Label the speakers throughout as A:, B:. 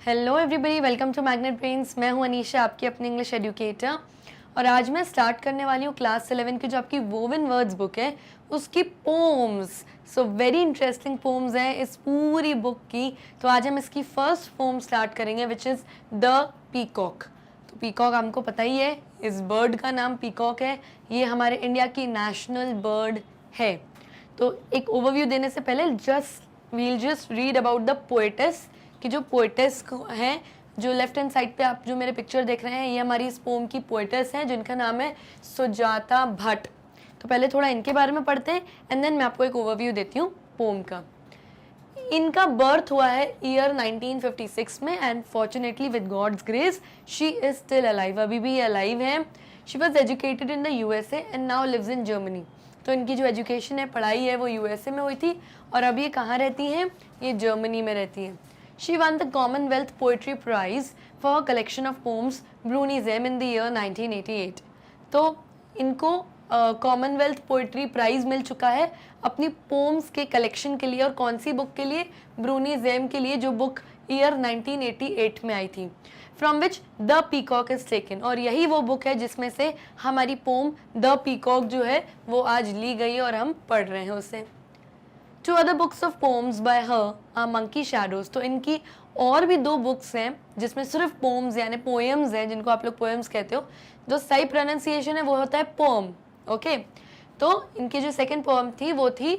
A: Hello everybody, welcome to Magnet Brains. मैं हूं अनीशा, आपकी अपनी इंग्लिश एजुकेटर। और आज मैं स्टार्ट करने वाली हूं क्लास 11 की जो आपकी वोवन वर्ड्स बुक है उसकी poems. So very interesting poems हैं इस पूरी बुक की। तो आज हम इसकी फर्स्ट पोम स्टार्ट करेंगे विच इज़ द पीकॉक। तो पीकॉक हमको पता ही है, इस बर्ड का नाम पीकॉक है। ये हमारे इंडिया की नेशनल बर्ड है। तो एक ओवरव्यू देने से पहले we'll just read about the poetess कि जो पोएटेस हैं, जो लेफ्ट हैंड साइड पे आप जो मेरे पिक्चर देख रहे हैं, ये हमारी इस पोम की पोएटेस हैं जिनका नाम है सुजाता भट्ट। तो पहले थोड़ा इनके बारे में पढ़ते हैं एंड देन मैं आपको एक ओवरव्यू देती हूँ पोम का। इनका बर्थ हुआ है ईयर 1956 में and fortunately with God's grace she is still alive, अभी भी अलाइव है। She was educated in the USA and now lives in Germany. तो इनकी जो एजुकेशन है, पढ़ाई है, वो यूएसए में हुई थी और अभी ये कहाँ रहती हैं? ये जर्मनी में रहती हैं। She won the Commonwealth Poetry Prize for her collection of poems Brunizem in the year 1988. तो इनको कॉमनवेल्थ पोइट्री प्राइज मिल चुका है अपनी पोम्स के कलेक्शन के लिए। और कौन सी बुक के लिए? ब्रूनीजेम के लिए, जो बुक ईयर 1988 में आई थी, from which the peacock is taken. और यही वो बुक है जिसमें से हमारी पोम द पीकॉक जो है वो आज ली गई और हम पढ़ रहे हैं उसे। Two other books of poems by her are Monkey Shadows। तो इनकी और भी दो बुक्स हैं जिसमें सिर्फ पोम्स यानी पोएम्स हैं, जिनको आप लोग पोएम्स कहते हो। जो सही प्रोनाउंसिएशन है वो होता है पोम। ओके, तो इनकी जो सेकंड पोएम थी वो थी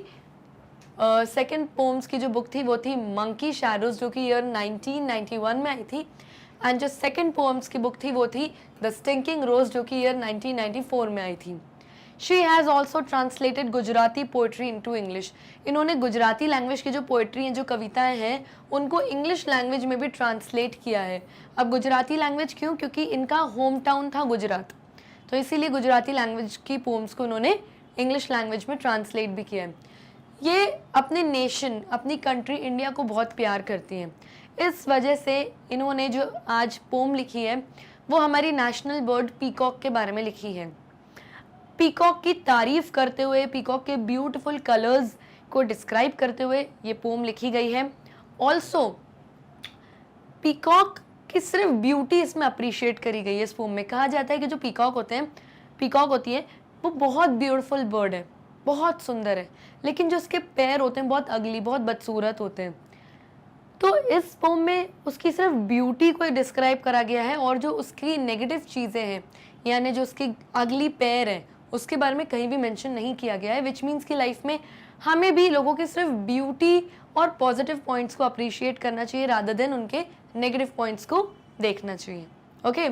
A: सेकंड पोम्स की जो बुक थी वो थी मंकी शैडोज, जो कि ईयर 1991 में आई थी। एंड जो सेकंड पोएम्स की बुक थी वो थी द स्टिंकिंग रोज, जो कि ईयर 1994 में आई थी। She has also translated Gujarati poetry into English। इन्होंने गुजराती लैंग्वेज की जो पोइट्री हैं, जो कविताएं हैं, उनको इंग्लिश लैंग्वेज में भी ट्रांसलेट किया है। अब गुजराती लैंग्वेज क्यों? क्योंकि इनका होम टाउन था गुजरात, तो इसीलिए गुजराती लैंग्वेज की पोम्स को उन्होंने इंग्लिश लैंग्वेज में ट्रांसलेट भी किया है। ये अपने नेशन, अपनी कंट्री इंडिया को बहुत प्यार करती हैं। इस वजह से इन्होंने जो आज पोम लिखी है वो हमारी नेशनल बर्ड पीकॉक के बारे में लिखी है। पीकॉक की तारीफ करते हुए, पीकॉक के ब्यूटीफुल कलर्स को डिस्क्राइब करते हुए ये पोम लिखी गई है। ऑल्सो पीकॉक की सिर्फ ब्यूटी इसमें अप्रिशिएट करी गई है। इस पोम में कहा जाता है कि जो पीकॉक होते हैं, पीकॉक होती है, वो बहुत ब्यूटीफुल बर्ड है, बहुत सुंदर है, लेकिन जो उसके पैर होते हैं बहुत अगली, बहुत बदसूरत होते हैं। तो इस पोम में उसकी सिर्फ ब्यूटी को डिस्क्राइब करा गया है और जो उसकी नेगेटिव चीज़ें हैं, यानी जो उसकी अगली पैर है, उसके बारे में कहीं भी मेंशन नहीं किया गया है। विच मीन्स की लाइफ में हमें भी लोगों की सिर्फ ब्यूटी और पॉजिटिव पॉइंट्स को अप्रिशिएट करना चाहिए रादर देन उनके नेगेटिव पॉइंट्स को देखना चाहिए। ओके,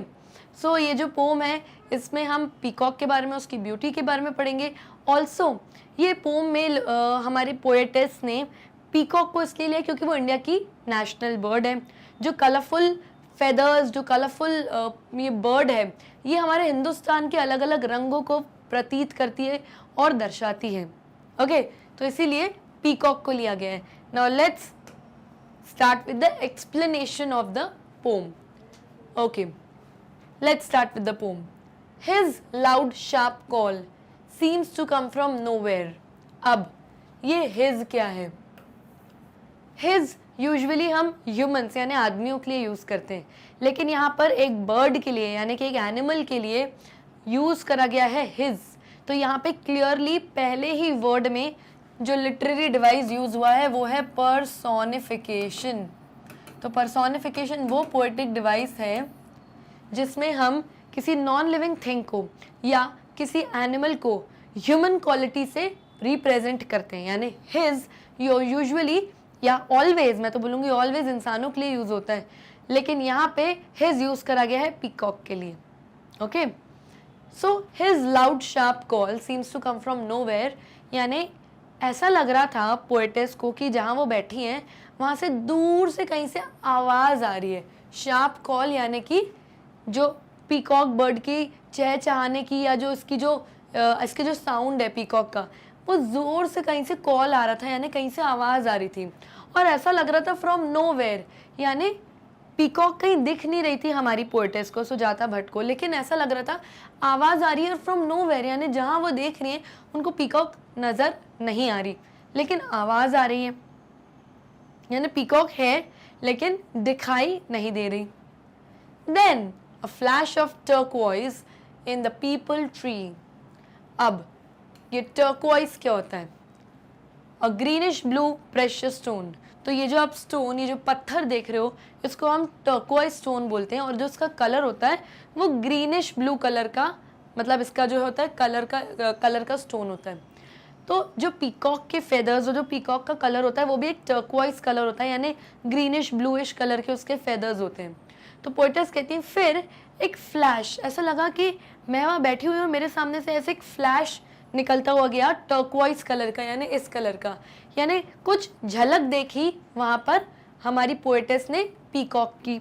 A: सो ये जो पोम है इसमें हम पीकॉक के बारे में, उसकी ब्यूटी के बारे में पढ़ेंगे। ऑल्सो ये पोम में हमारे पोएटेस ने पीकॉक को इसलिए लिया क्योंकि वो इंडिया की नेशनल बर्ड है। जो कलरफुल फेदर्स, जो कलरफुल ये बर्ड है, ये हमारे हिंदुस्तान के अलग अलग रंगों को प्रतीत करती है और दर्शाती है। ओके, तो इसीलिए पीकॉक को लिया गया है। Now let's start with the explanation of the poem. Okay, let's start with the poem. His loud sharp call seems to come from nowhere. अब ये हिज क्या है? हिज यूजुअली हम ह्यूमंस यानी आदमियों के लिए यूज करते हैं, लेकिन यहाँ पर एक बर्ड के लिए यानी कि एक एनिमल के लिए यूज करा गया है हिज। तो यहाँ पे क्लियरली पहले ही वर्ड में जो लिटरेरी डिवाइस यूज हुआ है वो है पर्सोनिफिकेशन। तो पर्सोनिफिकेशन वो पोएटिक डिवाइस है जिसमें हम किसी नॉन लिविंग थिंग को या किसी एनिमल को ह्यूमन क्वालिटी से रिप्रेजेंट करते हैं। यानी हिज यूजुअली या ऑलवेज, मैं तो बोलूँगी ऑलवेज इंसानों के लिए यूज होता है, लेकिन यहाँ पे हिज यूज करा गया है पीकॉक के लिए। Okay, so his loud sharp call seems to come from nowhere, यानी ऐसा लग रहा था पोएटेस को कि जहाँ वो बैठी हैं वहाँ से दूर से कहीं से आवाज़ आ रही है। शार्प कॉल यानी कि जो पीकॉक बर्ड की चहचहाने की या जो इसकी इसके जो साउंड है पीकॉक का, वो ज़ोर से कहीं से कॉल आ रहा था, यानी कहीं से आवाज़ आ रही थी। और ऐसा लग रहा था फ्रॉम नोवेयर, यानी पीकॉक कहीं दिख नहीं रही थी हमारी पोएटेस को, सुजाता भट्ट को, लेकिन ऐसा लग रहा था आवाज़ आ रही है फ्रॉम नोवेयर, यानी जहाँ वो देख रही है उनको पीकॉक नज़र नहीं आ रही, लेकिन आवाज़ आ रही है। यानी पीकॉक है लेकिन दिखाई नहीं दे रही। Then a flash of turquoise in the peepal tree. अब ये टर्कोइज क्या होता है? A greenish blue precious stone. तो ये जो आप स्टोन, ये जो पत्थर देख रहे हो, इसको हम टर्कोइज स्टोन बोलते हैं, और जो इसका कलर होता है वो ग्रीनिश ब्लू कलर का, मतलब इसका जो होता है कलर का स्टोन होता है। तो जो पीकॉक के फेदर्स, जो पीकॉक का कलर होता है वो भी एक टर्कोइज कलर होता है, यानी ग्रीनिश ब्लूइश कलर के उसके फेदर्स होते हैं। तो पोएटस कहती हैं फिर एक फ्लैश, ऐसा लगा कि मैं वहाँ बैठी हुई हूँ, मेरे सामने से ऐसे एक फ्लैश निकलता हुआ गया टर्कोइज कलर का, यानी इस कलर का, यानी कुछ झलक देखी वहाँ पर हमारी पोएटस ने पीकॉक की।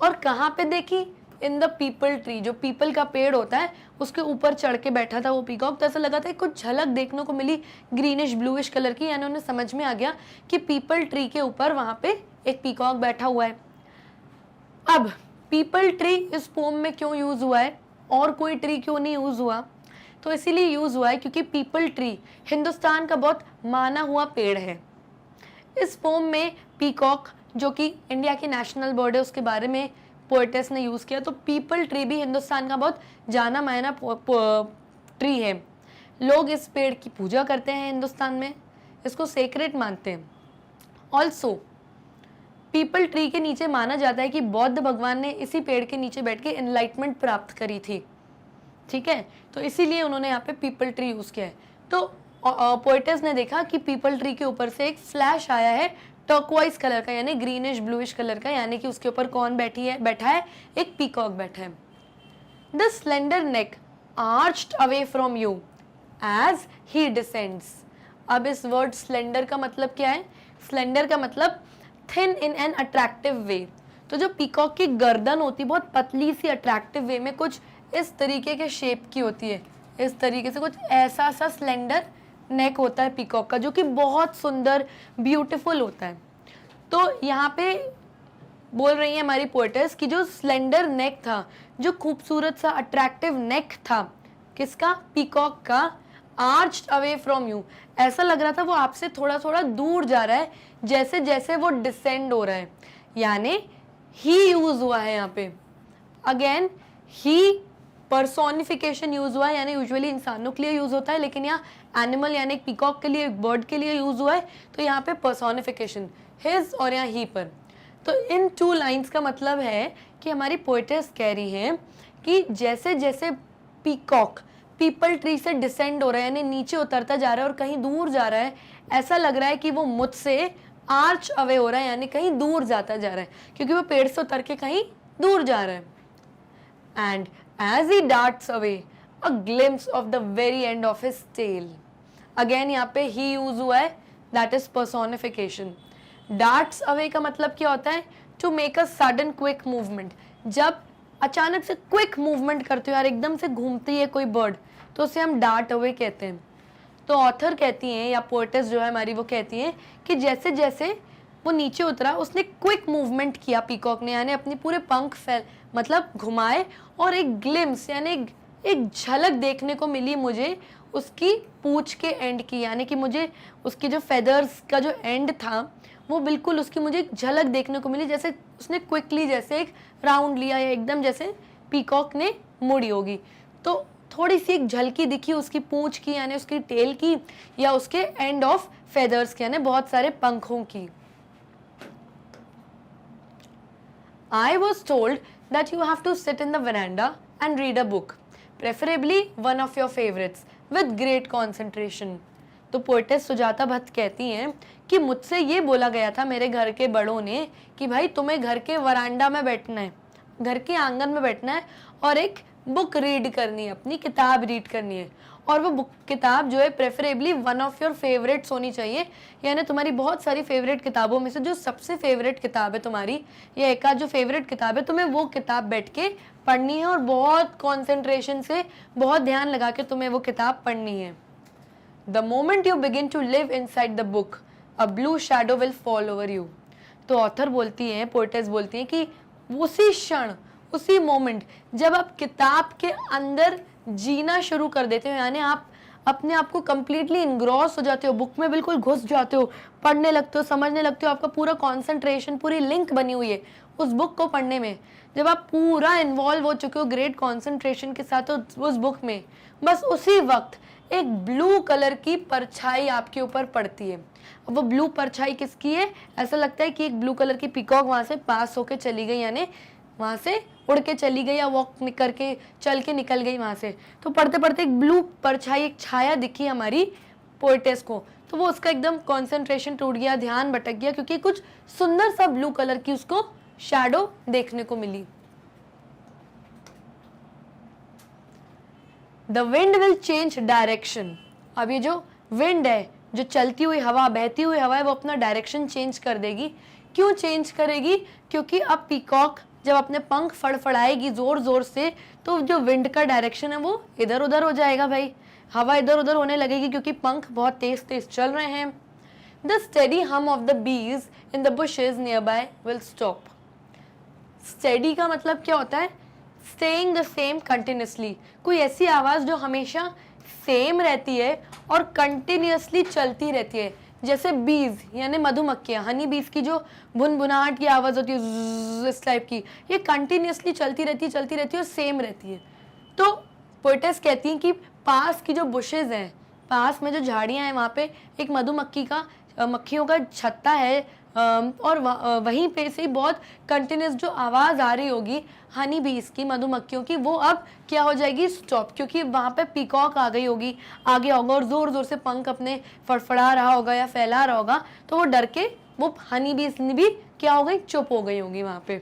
A: और कहाँ पे देखी? इन द पीपल ट्री। जो पीपल का पेड़ होता है उसके ऊपर चढ़ के बैठा था वो पीकॉक। तो ऐसा लगा था कुछ झलक देखने को मिली ग्रीनिश ब्लूइश कलर की, यानी उन्हें समझ में आ गया कि पीपल ट्री के ऊपर वहाँ पे एक पीकॉक बैठा हुआ है। अब पीपल ट्री इस पोम में क्यों यूज हुआ है, और कोई ट्री क्यों नहीं यूज हुआ? तो इसीलिए यूज हुआ है क्योंकि पीपल ट्री हिंदुस्तान का बहुत माना हुआ पेड़ है। इस पोम में पीकॉक, जो कि इंडिया की नेशनल बर्ड है, उसके बारे में पोएटस ने यूज किया। तो पीपल ट्री भी हिंदुस्तान का बहुत जाना माना ट्री है। लोग इस पेड़ की पूजा करते हैं हिंदुस्तान में, इसको सेक्रेट मानते हैं। ऑल्सो पीपल ट्री के नीचे माना जाता है कि बौद्ध भगवान ने इसी पेड़ के नीचे बैठ के एनलाइटमेंट प्राप्त करी थी। ठीक है, तो इसीलिए उन्होंने यहाँ पे पीपल ट्री यूज किया है। तो पोएटस ने देखा कि पीपल ट्री के ऊपर से एक फ्लैश आया है टर्कोइज कलर का, यानी ग्रीनिश ब्लूइश कलर का, यानी कि उसके ऊपर कौन बैठा है? एक पीकॉक बैठा है। The slender neck arched away from you as he descends. अब इस वर्ड स्लेंडर का मतलब क्या है? स्लेंडर का मतलब थिन इन एन अट्रैक्टिव वे। तो जो पीकॉक की गर्दन होती है बहुत पतली सी, अट्रैक्टिव वे में कुछ इस तरीके के शेप की होती है, इस तरीके से कुछ ऐसा सा स्लेंडर नेक होता है पीकॉक का, जो कि बहुत सुंदर ब्यूटीफुल होता है। तो यहाँ पे बोल रही है हमारी पोएटस कि जो स्लेंडर नेक था, जो खूबसूरत सा अट्रैक्टिव नेक था, किसका? पीकॉक का। आर्च्ड अवे फ्रॉम यू, ऐसा लग रहा था वो आपसे थोड़ा थोड़ा दूर जा रहा है जैसे जैसे वो डिसेंड हो रहा है, यानी ही यूज हुआ है यहाँ पे। अगेन ही पर्सोनिफिकेशन यूज हुआ है, यानी यूजुअली इंसानों के लिए यूज होता है, लेकिन यहाँ एनिमल यानी पीकॉक के लिए, बर्ड के लिए यूज हुआ है। तो यहाँ पे पर्सोनिफिकेशन हिज और यहाँ ही पर। तो इन टू लाइंस का मतलब है कि हमारी पोएटस कह रही है कि जैसे जैसे पीकॉक पीपल ट्री से डिसेंड हो रहा है, यानी नीचे उतरता जा रहा है और कहीं दूर जा रहा है, ऐसा लग रहा है कि वो मुझसे आर्च अवे हो रहा है, यानी कहीं दूर जाता जा रहा है, क्योंकि वो पेड़ से उतर के कहीं दूर जा रहा है। And as he darts away, a glimpse of the very end of his tail. Again यहाँ पे he use हुआ है, that is personification. Darts away का मतलब क्या होता है? To make a sudden quick movement. जब अचानक से quick movement करते हो यार, एकदम से घूमती है कोई बर्ड, तो उसे हम dart away कहते हैं। तो ऑथर कहती हैं, या पोएटस जो है हमारी, वो कहती हैं कि जैसे जैसे वो नीचे उतरा, उसने क्विक मूवमेंट किया पीकॉक ने, यानी अपनी पूरे पंख मतलब घुमाए, और एक ग्लिम्स यानी एक झलक देखने को मिली मुझे उसकी पूंछ के एंड की, यानी कि मुझे उसकी जो फेदर्स का जो एंड था वो बिल्कुल उसकी मुझे एक झलक देखने को मिली, जैसे उसने क्विकली जैसे एक राउंड लिया, या एकदम जैसे पीकॉक ने मुड़ी होगी। तो थोड़ी सी एक झलकी दिखी उसकी पूंछ की, यानी उसकी टेल की, या उसके एंड ऑफ फेदर्स के, यानी बहुत सारे पंखों की। I was told that you have to sit in the veranda and read a book, preferably one of your favorites, with great concentration. तो पोएटस सुजाता भट्ट कहती हैं कि मुझसे ये बोला गया था मेरे घर के बड़ों ने कि भाई तुम्हें घर के वरांडा में बैठना है, घर के आंगन में बैठना है, और एक बुक रीड करनी है, अपनी किताब रीड करनी है, और वो बुक किताब जो है preferably one of your favourites होनी चाहिए, यानी तुम्हारी बहुत सारी फेवरेट किताबों में से जो सबसे फेवरेट किताब है तुम्हारी, या एक आध जो फेवरेट किताब है, तुम्हें वो किताब बैठ के पढ़नी है, और बहुत कॉन्सेंट्रेशन से, बहुत ध्यान लगा के तुम्हें वो किताब पढ़नी है। The moment you begin to live inside the book, a blue shadow will fall over you. तो ऑथर बोलती हैं, पोएटस बोलती हैं कि उसी क्षण, उसी मोमेंट जब आप किताब के अंदर जीना शुरू कर देते हो, यानी आप अपने आप को कंप्लीटली इनग्रॉस हो जाते हो, बुक में बिल्कुल घुस जाते हो, पढ़ने लगते हो, समझने लगते हो, आपका पूरा कॉन्सेंट्रेशन, पूरी लिंक बनी हुई है उस बुक को पढ़ने में। जब आप पूरा इन्वॉल्व हो चुके हो ग्रेट कॉन्सेंट्रेशन के साथ उस बुक में, बस उसी वक्त एक ब्लू कलर की परछाई आपके ऊपर पड़ती है। अब वो ब्लू परछाई किसकी है? ऐसा लगता है कि एक ब्लू कलर की पीकॉक वहां से पास होके चली गई, यानी वहां से उड़ के चली गई या वॉक करके चल के निकल गई वहां से। तो पढ़ते पढ़ते एक ब्लू परछाई, एक छाया दिखी हमारी पोएटेस को, तो वो उसका एकदम कंसंट्रेशन टूट गया, ध्यान भटक गया, क्योंकि कुछ सुंदर सा ब्लू कलर की उसको शैडो देखने को मिली। The wind will change direction. अब ये जो विंड है, जो चलती हुई हवा, बहती हुई हवा है, वो अपना डायरेक्शन चेंज कर देगी। क्यों चेंज करेगी? क्योंकि अब पीकॉक जब अपने पंख फड़फड़ाएगी जोर जोर से, तो जो विंड का डायरेक्शन है वो इधर उधर हो जाएगा भाई, हवा इधर उधर होने लगेगी, क्योंकि पंख बहुत तेज तेज चल रहे हैं। द स्टेडी हम of the bees in the bushes near by will stop. Steady का मतलब क्या होता है? स्टेइंग द सेम कंटिन्यूसली, कोई ऐसी आवाज जो हमेशा सेम रहती है और कंटिन्यूसली चलती रहती है। जैसे बीज यानी मधुमक्खियां, हनी बीज की जो भुनभुनाहट की आवाज होती है इस टाइप की, ये कंटिन्यूसली चलती रहती है और सेम रहती है। तो पोएटेस कहती हैं कि पास की जो बुशेज हैं, पास में जो झाड़ियां हैं, वहाँ पे एक मक्खियों का छत्ता है, और वहीं पे से बहुत कंटिन्यूस जो आवाज़ आ रही होगी हनी बीज की, मधुमक्खियों की, वो अब क्या हो जाएगी? स्टॉप, क्योंकि वहाँ पे पीकॉक आ गई होगी, आगे होगा और ज़ोर ज़ोर से पंख अपने फड़फड़ा रहा होगा या फैला रहा होगा, तो वो डर के वो हनी बीज भी क्या हो गई? चुप हो गई होगी वहाँ पे।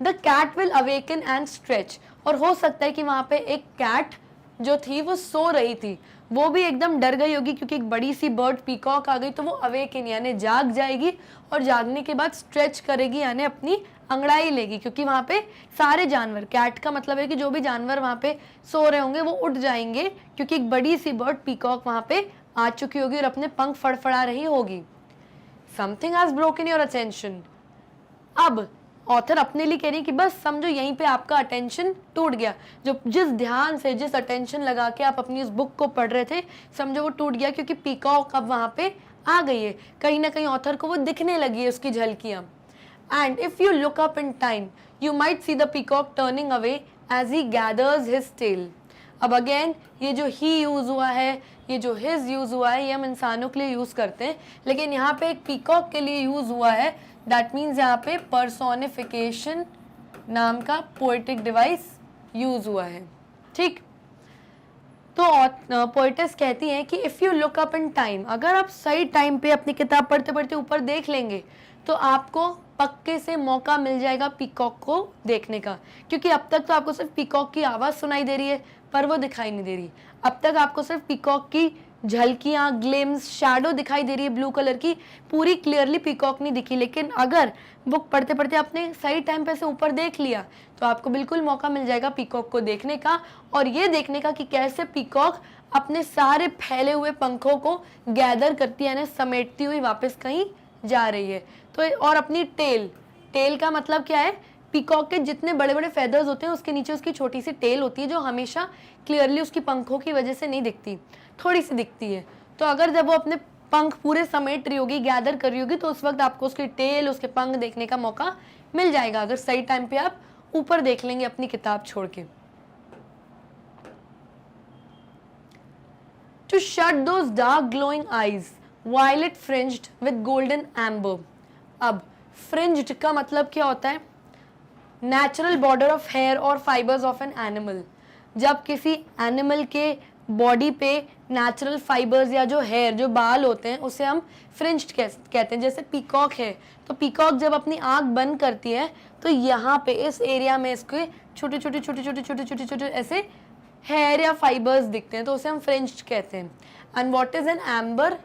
A: The cat will awaken and stretch. और हो सकता है कि वहाँ पे एक कैट जो थी वो सो रही थी, वो भी एकदम डर गई होगी, क्योंकि एक बड़ी सी बर्ड पीकॉक आ गई, तो वो अवेकन यानी जाग जाएगी, और जागने के बाद स्ट्रेच करेगी यानी अपनी अंगड़ाई लेगी, क्योंकि वहाँ पे सारे जानवर, कैट का मतलब है कि जो भी जानवर वहाँ पे सो रहे होंगे वो उठ जाएंगे, क्योंकि एक बड़ी सी बर्ड पीकॉक वहाँ पे आ चुकी होगी और अपने पंख फड़फड़ा रही होगी। Something has broken your attention. अब ऑथर अपने लिए कह रही है कि बस समझो यहीं पे आपका अटेंशन टूट गया, जो जिस ध्यान से, जिस अटेंशन लगा के आप अपनी इस बुक को पढ़ रहे थे, समझो वो टूट गया, क्योंकि पीकॉक अब वहाँ पे आ गई है। कहीं ना कहीं ऑथर को वो दिखने लगी है उसकी झलकियाँ। And if you look up in time you might see the peacock turning away as he gathers his tail. अब अगेन ये जो ही यूज हुआ है, ये जो हिज यूज हुआ है, ये हम इंसानों के लिए यूज करते हैं, लेकिन यहाँ पे एक पीकॉक के लिए यूज हुआ है। दैट मीन्स यहाँ पे पर्सोनिफिकेशन नाम का पोएटिक डिवाइस यूज हुआ है। ठीक, तो पोएटेस कहती हैं कि if you look up in time, अगर आप सही टाइम पे अपनी किताब पढ़ते पढ़ते ऊपर देख लेंगे, तो आपको पक्के से मौका मिल जाएगा पीकॉक को देखने का, क्योंकि अब तक तो आपको सिर्फ पीकॉक की आवाज़ सुनाई दे रही है, पर वो दिखाई नहीं दे रही। अब तक आपको सिर्फ पीकॉक की झलकियाँ, ग्लिम्स, शैडो दिखाई दे रही है ब्लू कलर की, पूरी क्लियरली पीकॉक नहीं दिखी। लेकिन अगर बुक पढ़ते पढ़ते आपने सही टाइम पे से ऊपर देख लिया, तो आपको बिल्कुल मौका मिल जाएगा पीकॉक को देखने का, और ये देखने का कि कैसे पीकॉक अपने सारे फैले हुए पंखों को गैदर करती है, यानी समेटती हुई वापस कहीं जा रही है। तो और अपनी टेल का मतलब क्या है? पीकॉक के जितने बड़े बड़े फेदर्स होते हैं उसके नीचे उसकी छोटी सी टेल होती है, जो हमेशा क्लियरली उसकी पंखों की वजह से नहीं दिखती, थोड़ी सी दिखती है। तो अगर जब वो अपने पंख पूरे समेट रही होगी, गैदर कर रही होगी, तो उस वक्त आपको उसकी टेल, उसके पंख देखने का मौका मिल जाएगा, अगर सही टाइम पे आप ऊपर देख लेंगे अपनी किताब छोड़ के। To shut those dark glowing eyes violet fringed with golden amber. अब फ्रिंज्ड का मतलब क्या होता है? नेचुरल बॉर्डर ऑफ हेयर और फाइबर्स ऑफ एन एनिमल। जब किसी एनिमल के बॉडी पे नेचुरल फाइबर्स या जो हेयर, जो बाल होते हैं, उसे हम फ्रिंज्ड कहते हैं। जैसे पीकॉक है, तो पीकॉक जब अपनी आंख बंद करती है, तो यहाँ पे इस एरिया में इसके छोटे छोटे ऐसे हेयर या फाइबर्स दिखते हैं, तो उसे हम फ्रिंज्ड कहते हैं। And what is an amber?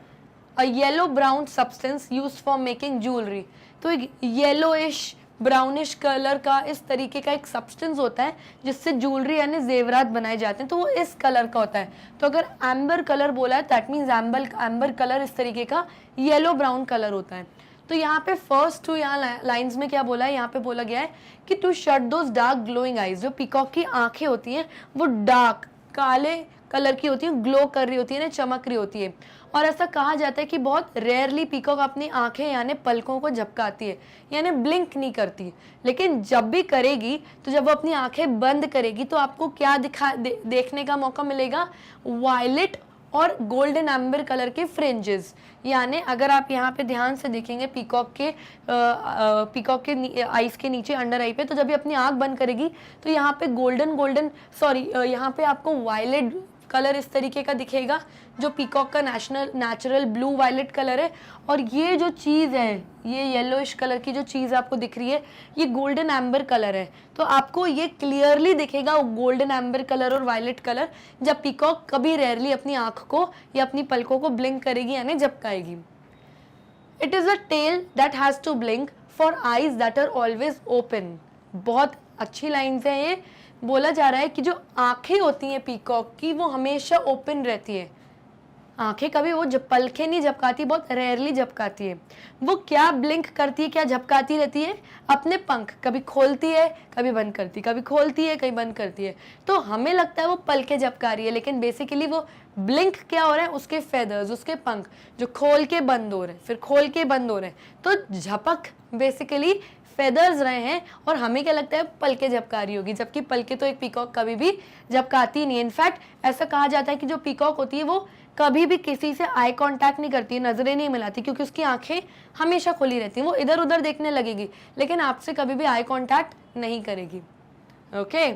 A: A yellow brown substance used for making jewellery. तो एक येलोइश ब्राउनिश कलर का इस तरीके का एक सब्सटेंस होता है जिससे ज्वेलरी यानी जेवरात बनाए जाते हैं, तो वो इस कलर का होता है। तो अगर एम्बर कलर बोला है, दैट मीन्स एम्बर कलर इस तरीके का येलो ब्राउन कलर होता है। तो यहाँ पे फर्स्ट टू यहाँ लाइंस में क्या बोला है, यहाँ पे बोला गया है कि to shut those dark glowing eyes. जो पीकॉक की आंखें होती हैं वो डार्क काले कलर की होती है, ग्लो कर रही होती है ना, चमक रही होती है। और ऐसा कहा जाता है कि बहुत रेयरली पीकॉक अपनी आंखें यानी पलकों को झपकाती है, यानी ब्लिंक नहीं करती। लेकिन जब भी करेगी तो जब वो अपनी आंखें बंद करेगी तो आपको क्या देखने का मौका मिलेगा, वायलेट और गोल्डन एम्बर कलर के फ्रिंजेस। यानी अगर आप यहाँ पे ध्यान से देखेंगे पीकॉक के आईज के नीचे अंडर आई पे, तो जब ये अपनी आंख बंद करेगी तो यहाँ पे यहाँ पे आपको वायलेट कलर इस तरीके का दिखेगा, जो पीकॉक का नेचुरल ब्लू वायलेट कलर है। और ये जो चीज़ है, ये येलोइश कलर की जो चीज़ आपको दिख रही है, ये गोल्डन एम्बर कलर है। तो आपको ये क्लियरली दिखेगा गोल्डन एम्बर कलर और वायलेट कलर जब पीकॉक कभी रेयरली अपनी आँख को या अपनी पलकों को ब्लिंक करेगी यानी झपकाएगी। It is a tail that has to blink for eyes that are always open. बहुत अच्छी लाइन्स हैं ये। बोला जा रहा है कि जो आंखें होती हैं पीकॉक की वो हमेशा ओपन रहती है, आंखें कभी वो पलकें नहीं झपकाती, बहुत रेयरली झपकाती है। वो क्या ब्लिंक करती है, क्या झपकाती रहती है, अपने पंख कभी खोलती है कभी बंद करती, कभी खोलती है कभी बंद करती है। तो हमें लगता है वो पलकें झपका रही है, लेकिन बेसिकली वो ब्लिंक क्या हो रहा है, उसके फेदर्स, उसके पंख जो खोल के बंद हो रहे हैं, फिर खोल के बंद हो रहे हैं। तो झपक बेसिकली फेदर्स रहे हैं और हमें क्या लगता है पलके झपका रही होगी, जबकि पलके तो एक पीकॉक कभी भी झपकाती नहीं है। इनफैक्ट ऐसा कहा जाता है कि जो पीकॉक होती है वो कभी भी किसी से आई कांटेक्ट नहीं करती है, नजरें नहीं मिलाती, क्योंकि उसकी आंखें हमेशा खुली रहती हैं। वो इधर उधर देखने लगेगी लेकिन आपसे कभी भी आई कांटेक्ट नहीं करेगी। Okay.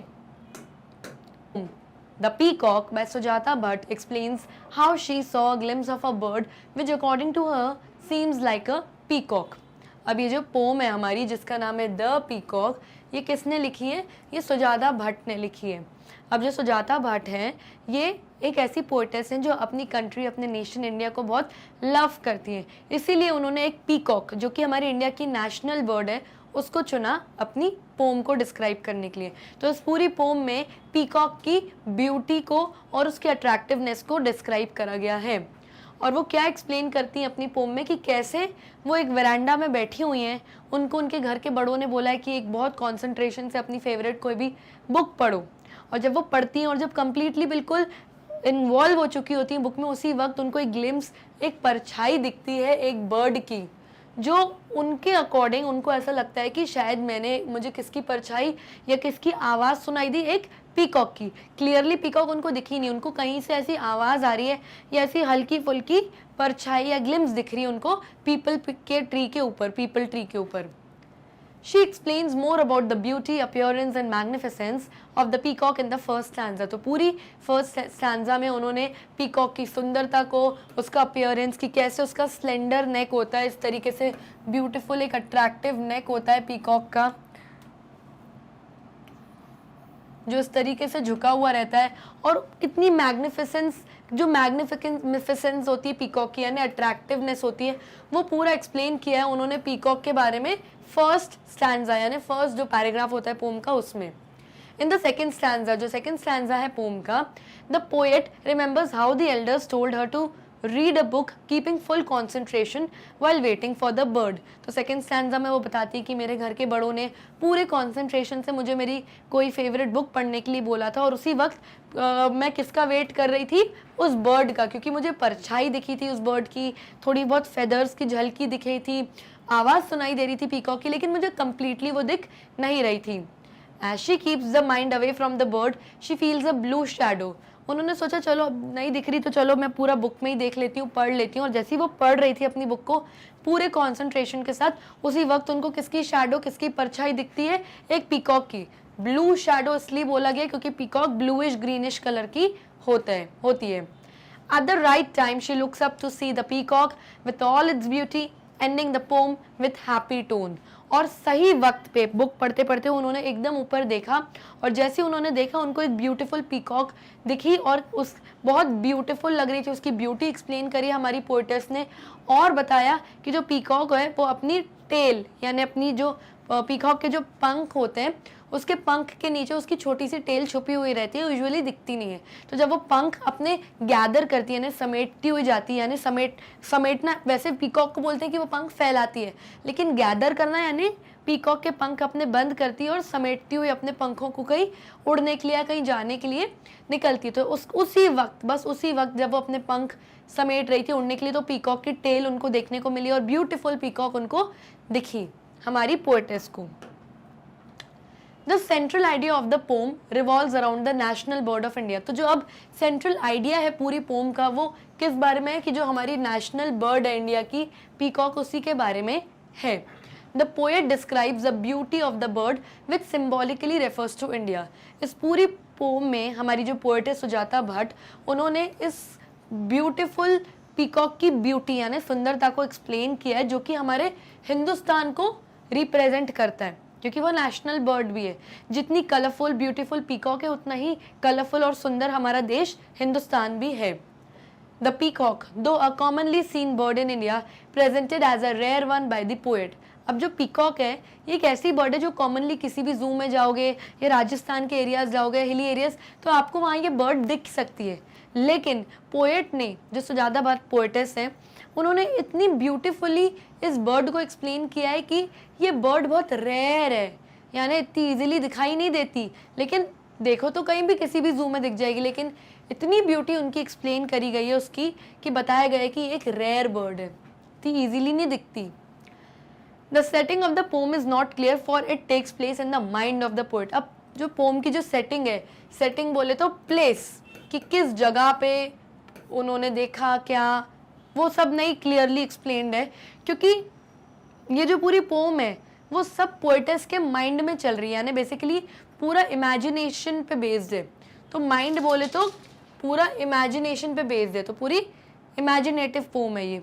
A: The Peacock by Sujata Bhatt explains how she saw a glimpse of a bird which according to her seems like a peacock. अब ये जो पोम है हमारी जिसका नाम है द पीकॉक, ये किसने लिखी है, ये सुजाता भट्ट ने लिखी है। अब जो सुजाता भट्ट हैं ये एक ऐसी पोएटेस हैं जो अपनी कंट्री, अपने नेशन इंडिया को बहुत लव करती हैं, इसीलिए उन्होंने एक पीकॉक जो कि हमारे इंडिया की नेशनल बर्ड है उसको चुना अपनी पोम को डिस्क्राइब करने के लिए। तो इस पूरी पोम में पीकॉक की ब्यूटी को और उसकी अट्रैक्टिवनेस को डिस्क्राइब करा गया है। और वो क्या एक्सप्लेन करती हैं अपनी पोम में कि कैसे वो एक वरांडा में बैठी हुई हैं, उनको उनके घर के बड़ों ने बोला है कि एक बहुत कॉन्सेंट्रेशन से अपनी फेवरेट कोई भी बुक पढ़ो, और जब वो पढ़ती हैं और जब कम्प्लीटली बिल्कुल इन्वॉल्व हो चुकी होती हैं बुक में, उसी वक्त उनको एक ग्लिम्स, एक परछाई दिखती है एक बर्ड की, जो उनके अकॉर्डिंग उनको ऐसा लगता है कि शायद मुझे किसकी परछाई या किसकी आवाज़ सुनाई दी, एक पीकॉक की। क्लियरली पीकॉक उनको दिखी नहीं, उनको कहीं से ऐसी आवाज़ आ रही है या ऐसी हल्की फुल्की परछाई या ग्लिम्स दिख रही है उनको पीपल ट्री के ऊपर। She explains more about the beauty, appearance and magnificence of the peacock in the first stanza. तो पूरी फर्स्ट स्टैंजा में उन्होंने पीकॉक की सुंदरता को, उसका अपीयरेंस की, कैसे उसका स्लेंडर नेक होता है, इस तरीके से ब्यूटीफुल एक अट्रैक्टिव नेक होता है पीकॉक का, जो इस तरीके से झुका हुआ रहता है, और कितनी मैग्निफिसेंस होती है पीकॉक की, यानी अट्रैक्टिवनेस होती है, वो पूरा एक्सप्लेन किया है उन्होंने पीकॉक के बारे में फर्स्ट स्टैंजा यानी फर्स्ट जो पैराग्राफ होता है पोम का उसमें। इन द सेकेंड स्टैंजा, जो सेकेंड स्टैंजा है पोम का, the poet remembers how the elders told her to read a book keeping full concentration while waiting for the bird. तो सेकेंड स्टैंजा में वो बताती है कि मेरे घर के बड़ों ने पूरे कॉन्सेंट्रेशन से मुझे मेरी कोई फेवरेट बुक पढ़ने के लिए बोला था, और उसी वक्त मैं किसका वेट कर रही थी, उस बर्ड का, क्योंकि मुझे परछाई दिखी थी उस बर्ड की, थोड़ी बहुत फेदर्स की झलकी दिखी थी, आवाज़ सुनाई दे रही थी पीकॉक की, लेकिन मुझे कंप्लीटली वो दिख नहीं रही थी। As she keeps the mind away from the bird, she feels a blue shadow. उन्होंने सोचा चलो अब नहीं दिख रही तो चलो मैं पूरा बुक में ही देख लेती हूँ, पढ़ लेती हूँ। और जैसे ही वो पढ़ रही थी अपनी बुक को पूरे कंसंट्रेशन के साथ, उसी वक्त उनको किसकी शैडो, किसकी परछाई दिखती है, एक पीकॉक की। ब्लू शैडो इसलिए बोला गया क्योंकि पीकॉक ब्लूइश ग्रीनिश कलर की होती है। At the right time she looks up to see the peacock with all its beauty, ending the poem with happy tone. और सही वक्त पे बुक पढ़ते पढ़ते उन्होंने एकदम ऊपर देखा, और जैसे उन्होंने देखा उनको एक ब्यूटीफुल पीकॉक दिखी, और उस बहुत ब्यूटीफुल लग रही थी, उसकी ब्यूटी एक्सप्लेन करी हमारी पोएटेस ने, और बताया कि जो पीकॉक है वो अपनी टेल यानी अपनी जो पीकॉक के जो पंख होते हैं उसके पंख के नीचे उसकी छोटी सी टेल छुपी हुई रहती है, यूजुअली दिखती नहीं है। तो जब वो पंख अपने गैदर करती है, यानी समेटती हुई जाती है, यानी समेटना, वैसे पीकॉक को बोलते हैं कि वो पंख फैलाती है, लेकिन गैदर करना यानी पीकॉक के पंख अपने बंद करती है और समेटती हुई अपने पंखों को कहीं उड़ने के लिए या कहीं जाने के लिए निकलती है। तो उसी वक्त जब वो अपने पंख समेट रही थी उड़ने के लिए, तो पीकॉक की टेल उनको देखने को मिली और ब्यूटीफुल पीकॉक उनको दिखी, हमारी पोएटेस को। The central idea of the pome revolves around the national bird of India. तो जो अब सेंट्रल आइडिया है पूरी पोम का, वो किस बारे में है कि जो हमारी नेशनल बर्ड है इंडिया की, पीकॉक, उसी के बारे में है। The poet describes the beauty of the bird which symbolically refers to India. इस पूरी पोम में हमारी जो पोएट है सुजाता भट्ट, उन्होंने इस ब्यूटीफुल पीकॉक की ब्यूटी यानी सुंदरता को एक्सप्लेन किया है, जो कि हमारे हिंदुस्तान को रिप्रेजेंट करता है, क्योंकि वो नेशनल बर्ड भी है। जितनी कलरफुल ब्यूटीफुल पीकॉक है, उतना ही कलरफुल और सुंदर हमारा देश हिंदुस्तान भी है। The peacock, though a commonly seen bird in India, presented as a rare one by the poet. अब जो पीकॉक है ये एक ऐसी बर्ड है जो कॉमनली किसी भी जू में जाओगे या राजस्थान के एरियाज जाओगे, हिली एरियाज, तो आपको वहाँ ये बर्ड दिख सकती है। लेकिन पोएट ने, जो सुजाता भट्ट पोएटेस हैं, उन्होंने इतनी ब्यूटीफुली इस बर्ड को एक्सप्लेन किया है कि ये बर्ड बहुत रेयर है, यानी इतनी इजीली दिखाई नहीं देती, लेकिन देखो तो कहीं भी किसी भी जू में दिख जाएगी, लेकिन इतनी ब्यूटी उनकी एक्सप्लेन करी गई है उसकी कि बताया गया है कि एक रेयर बर्ड है, इतनी इजीली नहीं दिखती। The setting of the poem is not clear for it takes place in the mind of the poet. अब जो पोम की जो सेटिंग है, सेटिंग बोले तो प्लेस, कि किस जगह पे उन्होंने देखा क्या, वो सब नहीं क्लियरली एक्सप्लेन्ड है, क्योंकि ये जो पूरी पोम है वो सब पोएटेस के माइंड में चल रही है, यानी बेसिकली पूरा इमेजिनेशन पे बेस्ड है। तो माइंड बोले तो पूरा इमेजिनेशन पे बेस्ड है, तो पूरी इमेजिनेटिव पोम है ये।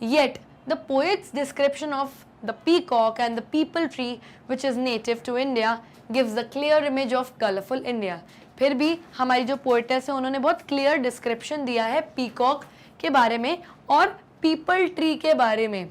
A: Yet the poet's description of the peacock and the peepal tree which is native to India gives the clear image of colourful India. फिर भी हमारी जो पोएटेस है उन्होंने बहुत क्लियर डिस्क्रिप्शन दिया है पीकॉक के बारे में और पीपल ट्री के बारे में,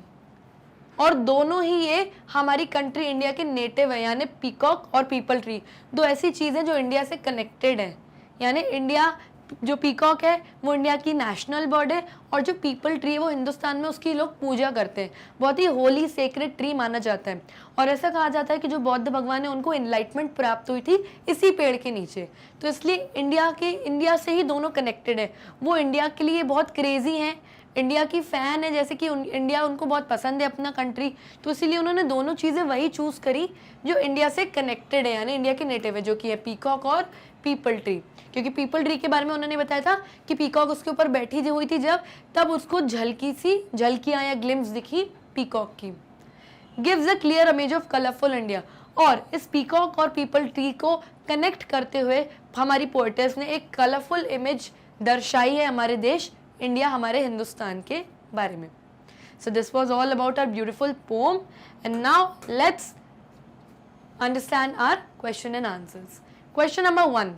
A: और दोनों ही ये हमारी कंट्री इंडिया के नेटिव है, यानी पीकॉक और पीपल ट्री दो ऐसी चीज़ें जो इंडिया से कनेक्टेड है। यानी इंडिया, जो पीकॉक है वो इंडिया की नेशनल बर्ड है, और जो पीपल ट्री है वो हिंदुस्तान में उसकी लोग पूजा करते हैं, बहुत ही होली सेक्रेड ट्री माना जाता है। और ऐसा कहा जाता है कि जो बौद्ध भगवान है उनको एनलाइटमेंट प्राप्त हुई थी इसी पेड़ के नीचे, तो इसलिए इंडिया से ही दोनों कनेक्टेड है। वो इंडिया के लिए बहुत क्रेजी हैं, इंडिया की फ़ैन है, जैसे कि इंडिया उनको बहुत पसंद है अपना कंट्री, तो इसीलिए उन्होंने दोनों चीज़ें वही चूज़ करी जो इंडिया से कनेक्टेड है, यानी इंडिया के नेटिव है, जो कि है पीकॉक और पीपल ट्री। क्योंकि पीपल ट्री के बारे में उन्होंने बताया था कि पीकॉक उसके ऊपर बैठी हुई थी जब, तब उसको झलकियाँ या ग्लिम्स दिखी पीकॉक की। Gives a clear image of colourful India, और इस पीकॉक और पीपल ट्री को कनेक्ट करते हुए हमारी पोएटेस ने एक कलरफुल इमेज दर्शाई है हमारे देश इंडिया, हमारे हिंदुस्तान के बारे में। So this was all about our beautiful poem, and now let's understand our question and answers. Question number 1,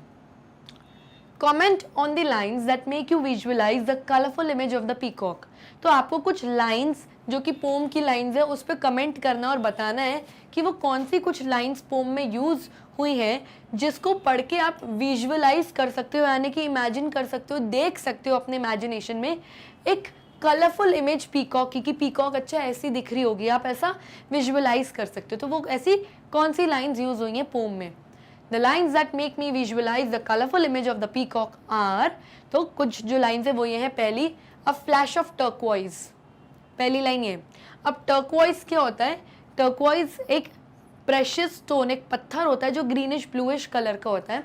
A: comment on the lines that make you visualise the colourful image of the peacock. तो आपको कुछ lines जो कि pome की lines है उस पर comment करना और बताना है कि वो कौन सी कुछ लाइन्स पोम में यूज़ हुई हैं जिसको पढ़ के आप विजुअलाइज कर सकते हो, यानी कि इमेजिन कर सकते हो, देख सकते हो अपने इमेजिनेशन में एक कलरफुल इमेज पीकॉक की, कि पीकॉक अच्छा ऐसी दिख रही होगी, आप ऐसा विजुअलाइज कर सकते हो। तो वो ऐसी कौन सी लाइन्स यूज़ हुई हैं पोम में। The lines that make me visualize the colorful image of the peacock are, तो कुछ जो लाइन्स है वो ये है, पहली, a flash of turquoise, पहली लाइन ये। अब टर्क्वाइज क्या होता है? टर्क्वाइज एक प्रेशियस स्टोन, एक पत्थर होता है जो ग्रीनिश ब्लूइश कलर का होता है,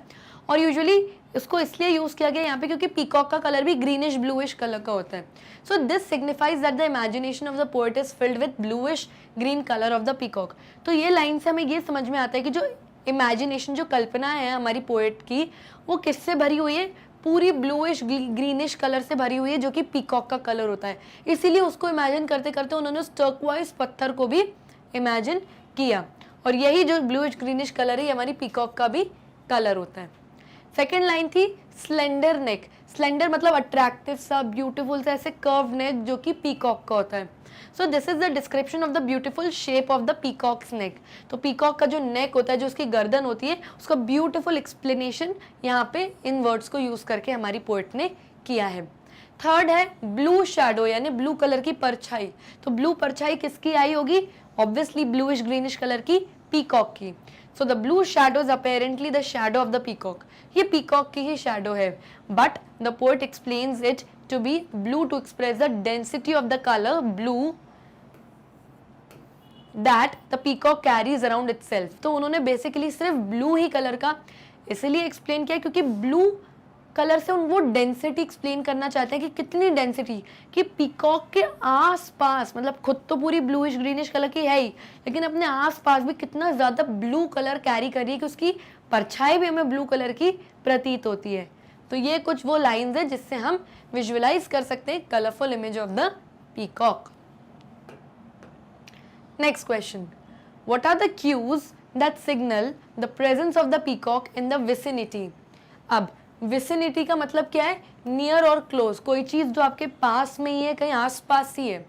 A: और यूजुअली इसको इसलिए यूज़ किया गया यहाँ पे क्योंकि पीकॉक का कलर भी ग्रीनिश ब्लूइश कलर का होता है। So this signifies that the imagination of the poet is filled with bluish green colour of the peacock. तो ये लाइन से हमें ये समझ में आता है कि जो इमेजिनेशन, जो कल्पना है हमारी पोएट की, वो किससे भरी हुई है? पूरी ब्लूइश ग्रीनिश कलर से भरी हुई है, जो कि पीकॉक का कलर होता है। इसीलिए उसको इमेजिन करते करते उन्होंने उस टर्क्वाइज पत्थर को भी इमेजिन किया, और यही जो ब्लूइश ग्रीनिश कलर है हमारी पीकॉक का भी कलर होता है। सेकेंड लाइन थी स्लेंडर नेक। स्लेंडर मतलब अट्रैक्टिव सा, ब्यूटीफुल सा, ऐसे कर्व नेक जो कि पीकॉक का होता है। So this is the description of the beautiful shape of the peacock's neck. तो पीकॉक का जो नेक होता है, जो उसकी गर्दन होती है, उसका ब्यूटीफुल एक्सप्लेनेशन यहाँ पे इन वर्ड्स को यूज करके हमारी पोएट ने किया है। थर्ड है ब्लू शैडो, यानी ब्लू कलर की परछाई। तो ब्लू परछाई किसकी आई होगी? ऑब्वियसली ब्लूइश ग्रीनिश कलर की, पीकॉक की। So the blue shadow is apparently the shadow of the peacock. ये पीकॉक की ही शैडो है, but the poet explains it to be blue to express the density of the colour blue that the peacock carries around itself. तो उन्होंने basically सिर्फ blue ही colour का इसलिए explain किया क्योंकि ब्लू कलर से वो डेंसिटी एक्सप्लेन करना चाहते हैं कि कितनी डेंसिटी, कि पीकॉक के आसपास, मतलब खुद तो पूरी ब्लूइश ग्रीनिश कलर की है ही, लेकिन अपने आसपास भी कितना ज़्यादा ब्लू कलर कैरी कर रही है कि उसकी परछाई भी हमें ब्लू कलर की प्रतीत होती है। तो ये कुछ वो लाइंस है जिससे हम विजुअलाइज कर सकते हैं colourful image of the peacock. Next question, what are the cues that signal the presence of the peacock in the vicinity. अब विसिनिटी का मतलब क्या है? नियर और क्लोज, कोई चीज़ जो आपके पास में ही है, कहीं आसपास ही है।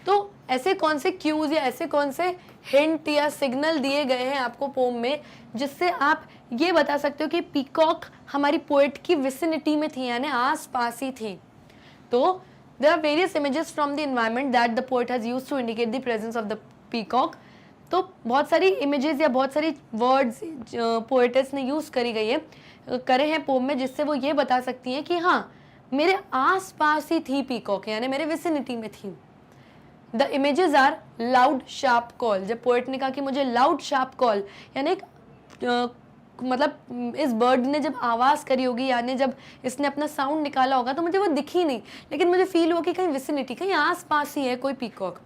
A: तो ऐसे कौन से क्यूज या ऐसे कौन से हिंट या सिग्नल दिए गए हैं आपको पोम में जिससे आप ये बता सकते हो कि पीकॉक हमारी पोएट की विसिनिटी में थी, यानी आसपास ही थी। तो there are various images from the environment that the poet has used to indicate the presence of the peacock. तो बहुत सारी इमेजेस या बहुत सारी वर्ड्स पोएटेस ने यूज करे हैं पोम में, जिससे वो ये बता सकती हैं कि हाँ, मेरे आस पास ही थी पीकॉक, यानी मेरे विसिनिटी में थी। The images are loud sharp call. जब पोएट ने कहा कि मुझे लाउड शार्प कॉल, यानी मतलब इस बर्ड ने जब आवाज़ करी होगी, यानी जब इसने अपना साउंड निकाला होगा, तो मुझे वो दिखी नहीं, लेकिन मुझे फील हुआ कि कहीं विसिनिटी, कहीं आस पास ही है कोई peacock.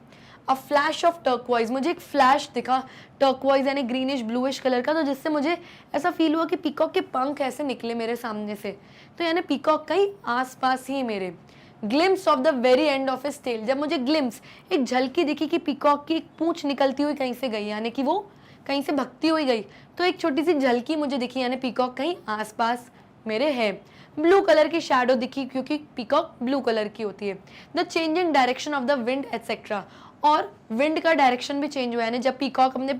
A: A flash of turquoise, मुझे एक फ्लैश दिखा टर्कवाइज यानी ग्रीनिश ब्लूइश कलर का, तो जिससे मुझे ऐसा फील हुआ कि पीकॉक के पंख ऐसे निकले मेरे सामने से, तो यानी पीकॉक कहीं आसपास ही मेरे। Glimpse of the very end of his tail, जब मुझे ग्लिम्स, एक झलकी दिखी कि पीकॉक की एक पूंछ निकलती हुई कहीं से गई, यानी कि वो कहीं से भगती हुई गई, तो एक छोटी सी झलकी मुझे दिखी, यानी पीकॉक कहीं आसपास मेरे है। ब्लू कलर की शैडो दिखी क्योंकि पीकॉक ब्लू कलर की होती है। The changing direction of the wind etcetera, और विंड का डायरेक्शन भी चेंज हुआ, यानी जब पीकॉक अपने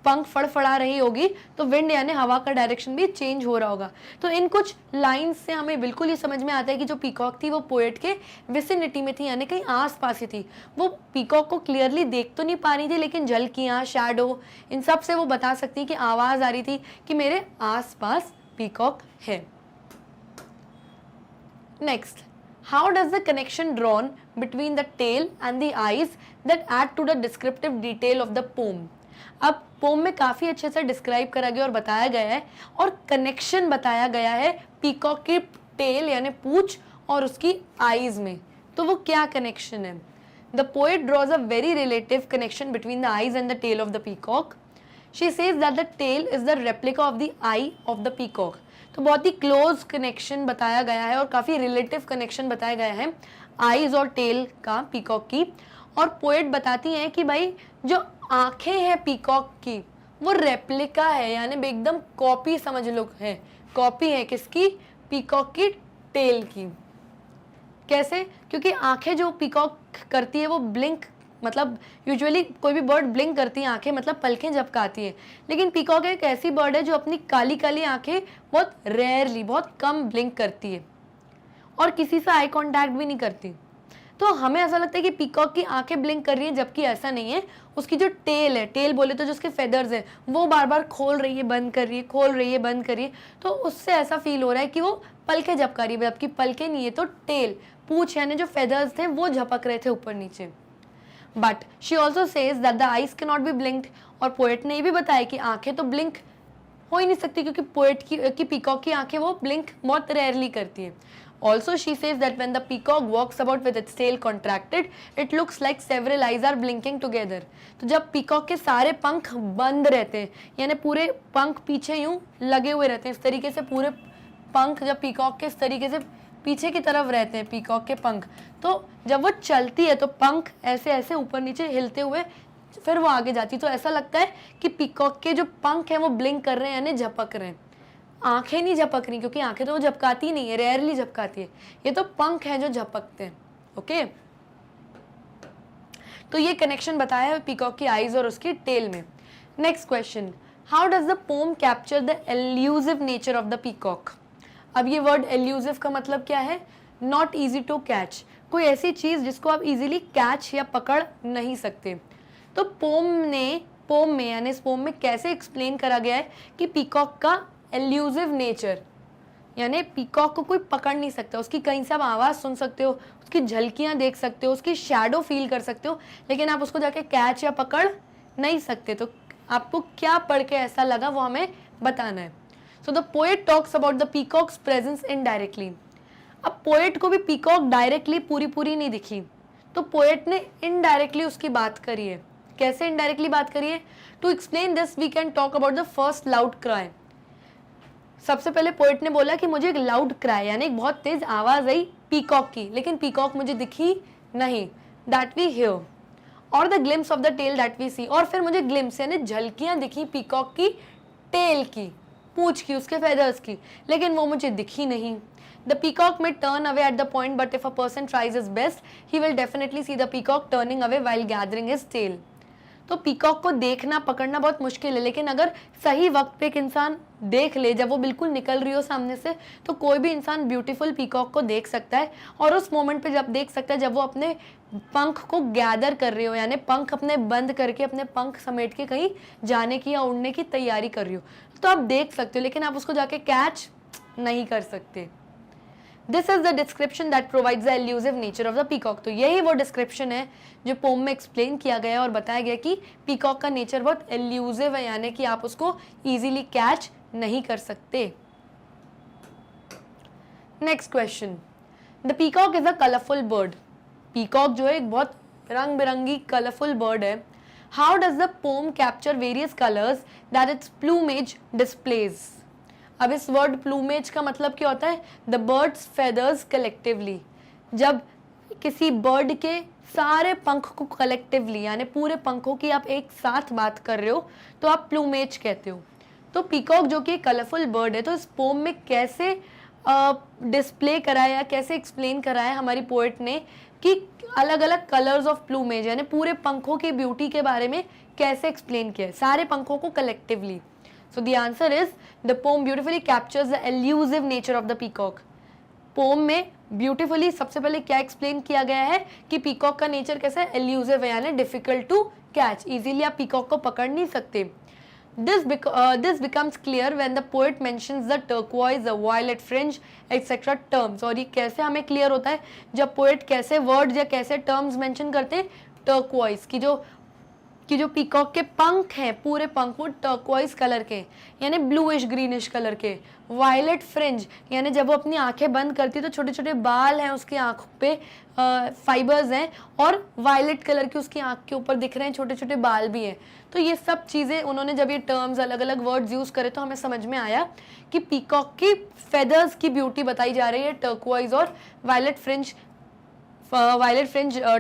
A: पंख फड़फड़ा रही होगी तो विंड यानी हवा का डायरेक्शन भी चेंज हो रहा होगा। तो इन कुछ लाइंस से हमें बिल्कुल ये समझ में आता है कि जो पीकॉक थी वो पोएट के विसिनिटी में थी, यानी कहीं आस पास ही थी। वो पीकॉक को क्लियरली देख तो नहीं पा रही थी, लेकिन झलकियाँ, शैडो, इन सब से वो बता सकती कि आवाज़ आ रही थी कि मेरे आस पास पीकॉक है। Next, how does the connection drawn between the tail and the eyes that add to the descriptive detail of the poem। अब पोम में काफ़ी अच्छे से डिस्क्राइब करा गया और बताया गया है, और कनेक्शन बताया गया है पीकॉक की टेल यानी पूंछ और उसकी आईज में। तो वो क्या कनेक्शन है? The poet draws a very relative connection between the eyes and the tail of the peacock. She says that the tail is the replica of the eye of the peacock. तो बहुत ही close connection बताया गया है और काफ़ी relative connection बताया गया है आईज और टेल का पीकॉक की। और पोएट बताती हैं कि भाई जो आंखें हैं पीकॉक की वो रेप्लिका है, यानी एकदम कॉपी समझ लो है, कॉपी है किसकी? पीकॉक की टेल की। कैसे? क्योंकि आंखें जो पीकॉक करती है वो ब्लिंक, मतलब यूजुअली कोई भी बर्ड ब्लिंक करती है आंखें, मतलब पलकें झपकाती है, लेकिन पीकॉक एक ऐसी बर्ड है जो अपनी काली काली आंखें बहुत रेयरली, बहुत कम ब्लिंक करती है और किसी से आई कांटेक्ट भी नहीं करती। तो हमें ऐसा लगता है कि पीकॉक की आंखें ब्लिंक कर रही हैं, जबकि ऐसा नहीं है। उसकी जो टेल है, टेल बोले तो जो उसके फेदर्स हैं, वो बार बार खोल रही है, बंद कर रही है, खोल रही है, बंद कर रही है, तो उससे ऐसा फील हो रहा है कि वो पलकें झपका रही है, जबकि पलकें नहीं है, तो टेल, पूंछ यानी जो फेदर्स थे वो झपक रहे थे ऊपर नीचे। But she also says that the eyes can not be ब्लिंक्ड, और पोएट ने ये भी बताया कि आंखें तो ब्लिंक हो ही नहीं सकती, क्योंकि पोएट की पीकॉक की आंखें वो ब्लिंक बहुत रेयरली करती है। Also, she says that when the peacock walks about with its tail contracted, it looks like several eyes are blinking together। तो जब पीकॉक के सारे पंख बंद रहते हैं, यानी पूरे पंख पीछे यूं लगे हुए रहते हैं, इस तरीके से पूरे पंख जब पीकॉक के इस तरीके से पीछे की तरफ रहते हैं पीकॉक के पंख, तो जब वो चलती है तो पंख ऐसे ऐसे ऊपर नीचे हिलते हुए फिर वो आगे जाती है, तो ऐसा लगता है कि पीकॉक के जो पंख हैं वो ब्लिंक कर रहे हैं, यानी झपक रहे हैं। आंखें नहीं झपक रही, क्योंकि आंखें तो वो झपकाती नहीं है, रेयरली झपकाती है, ये तो पंख हैं जो झपकते हैं। ओके, तो ये कनेक्शन बताया है पीकॉक की आईज और उसकी टेल में। Next question, how does the pome capture the elusive nature of the peacock. अब ये वर्ड एल्यूसिव का मतलब क्या है, नॉट ईजी टू कैच, कोई ऐसी चीज जिसको आप इजीली कैच या पकड़ नहीं सकते। तो पोम में यानी इस पोम में कैसे एक्सप्लेन करा गया है कि पीकॉक का एल्यूसिव नेचर, यानी पीकॉक को कोई पकड़ नहीं सकता, उसकी कहीं से आप आवाज़ सुन सकते हो, उसकी झलकियाँ देख सकते हो, उसकी शैडो फील कर सकते हो, लेकिन आप उसको जाके कैच या पकड़ नहीं सकते। तो आपको क्या पढ़ के ऐसा लगा वो हमें बताना है। So the poet talks about the peacocks presence indirectly. अब पोएट को भी पीकॉक डायरेक्टली पूरी नहीं दिखी, तो पोएट ने इनडायरेक्टली उसकी बात करी है। कैसे इनडायरेक्टली बात करी है? To explain this we can talk about the first loud cry. सबसे पहले पोएट ने बोला कि मुझे एक लाउड क्राई यानी एक बहुत तेज आवाज आई पीकॉक की, लेकिन पीकॉक मुझे दिखी नहीं, दैट वी हियर, और the glimpse of the tail that we see, और फिर मुझे ग्लिम्स यानी झलकियां दिखी पीकॉक की टेल की, पूंछ की, उसके फेदर्स की, लेकिन वो मुझे दिखी नहीं। The peacock may turn away at the point, but if a person tries his best, he will definitely see the peacock turning away while gathering his tail. तो पीकॉक को देखना पकड़ना बहुत मुश्किल है, लेकिन अगर सही वक्त पे एक इंसान देख ले, जब वो बिल्कुल निकल रही हो सामने से, तो कोई भी इंसान ब्यूटीफुल पीकॉक को देख सकता है, और उस मोमेंट पे जब देख सकता है जब वो अपने पंख को गैदर कर रही हो, यानी पंख अपने बंद करके अपने पंख समेट के कहीं जाने की या उड़ने की तैयारी कर रही हो, तो आप देख सकते हो, लेकिन आप उसको जाके कैच नहीं कर सकते। This is the description that provides the elusive nature of the peacock. तो यही वो डिस्क्रिप्शन है जो पोम में एक्सप्लेन किया गया है और बताया गया कि पीकॉक का नेचर बहुत एल्यूसिव है, यानी कि आप उसको इजीली कैच नहीं कर सकते। Next question, the peacock is a colourful bird. Peacock जो है एक बहुत रंग बिरंगी कलरफुल बर्ड है। How does the pome capture various colours that it's plumage displays. अब इस वर्ड प्लूमेज का मतलब क्या होता है? The birds feathers collectively. जब किसी बर्ड के सारे पंख को कलेक्टिवली यानी पूरे पंखों की आप एक साथ बात कर रहे हो तो आप प्लूमेज कहते हो। तो पीकॉक जो कि कलरफुल बर्ड है, तो इस पोम में कैसे डिस्प्ले कराया या कैसे एक्सप्लेन कराया हमारी पोएट ने कि अलग अलग कलर्स ऑफ प्लूमेज यानी पूरे पंखों की ब्यूटी के बारे में कैसे एक्सप्लेन किया है, सारे पंखों को collectively. So the answer is the poem beautifully captures the elusive nature of the peacock. Poem में ब्यूटीफुली सबसे पहले क्या एक्सप्लेन किया गया है कि पीकॉक का नेचर कैसा है, एल्यूसिव है यानी डिफिकल्ट टू कैच, इजीली आप पीकॉक को पकड़ नहीं सकते। This becomes clear when the poet mentions the turquoise, the violet fringe, etc. terms। और ये कैसे हमें क्लियर होता है जब पोएट कैसे वर्ड्स या कैसे टर्म्स मेंशन करते हैं, टर्क्वाइज कि जो पीकॉक के पंख हैं पूरे पंख वो टर्क्वाइज कलर के यानी ब्लूइश ग्रीनिश कलर के, वायलेट फ्रिंज यानी जब वो अपनी आंखें बंद करती है तो छोटे छोटे बाल हैं उसकी आंखों पे, फाइबर्स हैं, और वायलेट कलर की उसकी आंख के ऊपर दिख रहे हैं छोटे छोटे बाल भी हैं। तो ये सब चीज़ें उन्होंने जब ये टर्म्स अलग अलग वर्ड्स यूज़ करे तो हमें समझ में आया कि पीकॉक की फेदर्स की ब्यूटी बताई जा रही है टर्क्वाइज और वायलेट फ्रिंज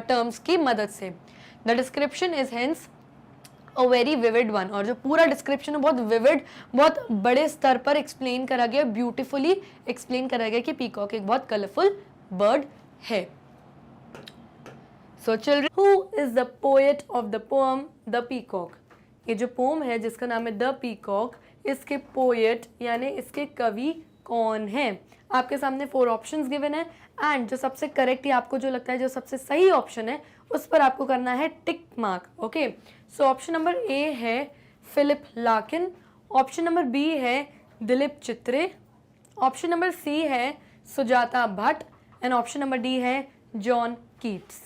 A: टर्म्स की मदद से। The description is hence a very vivid one. और जो पूरा डिस्क्रिप्शन है बहुत विविड, बहुत बड़े स्तर पर एक्सप्लेन करा गया, ब्यूटीफुली एक्सप्लेन करा गया कि पीकॉक एक बहुत कलरफुल बर्ड है। So children, who is the poet of the poem the peacock. ये जो पोएम है जिसका नाम है द पीकॉक, इसके पोएट यानी इसके कवि कौन है? आपके सामने 4 ऑप्शंस गिवन है एंड जो सबसे करेक्ट या आपको जो लगता है जो सबसे सही ऑप्शन है उस पर आपको करना है tick mark. Okay, so option number A है Philip Larkin, option number B है Dilip Chitre, option number C है Sujata Bhatt and option number D है जॉन कीट्स।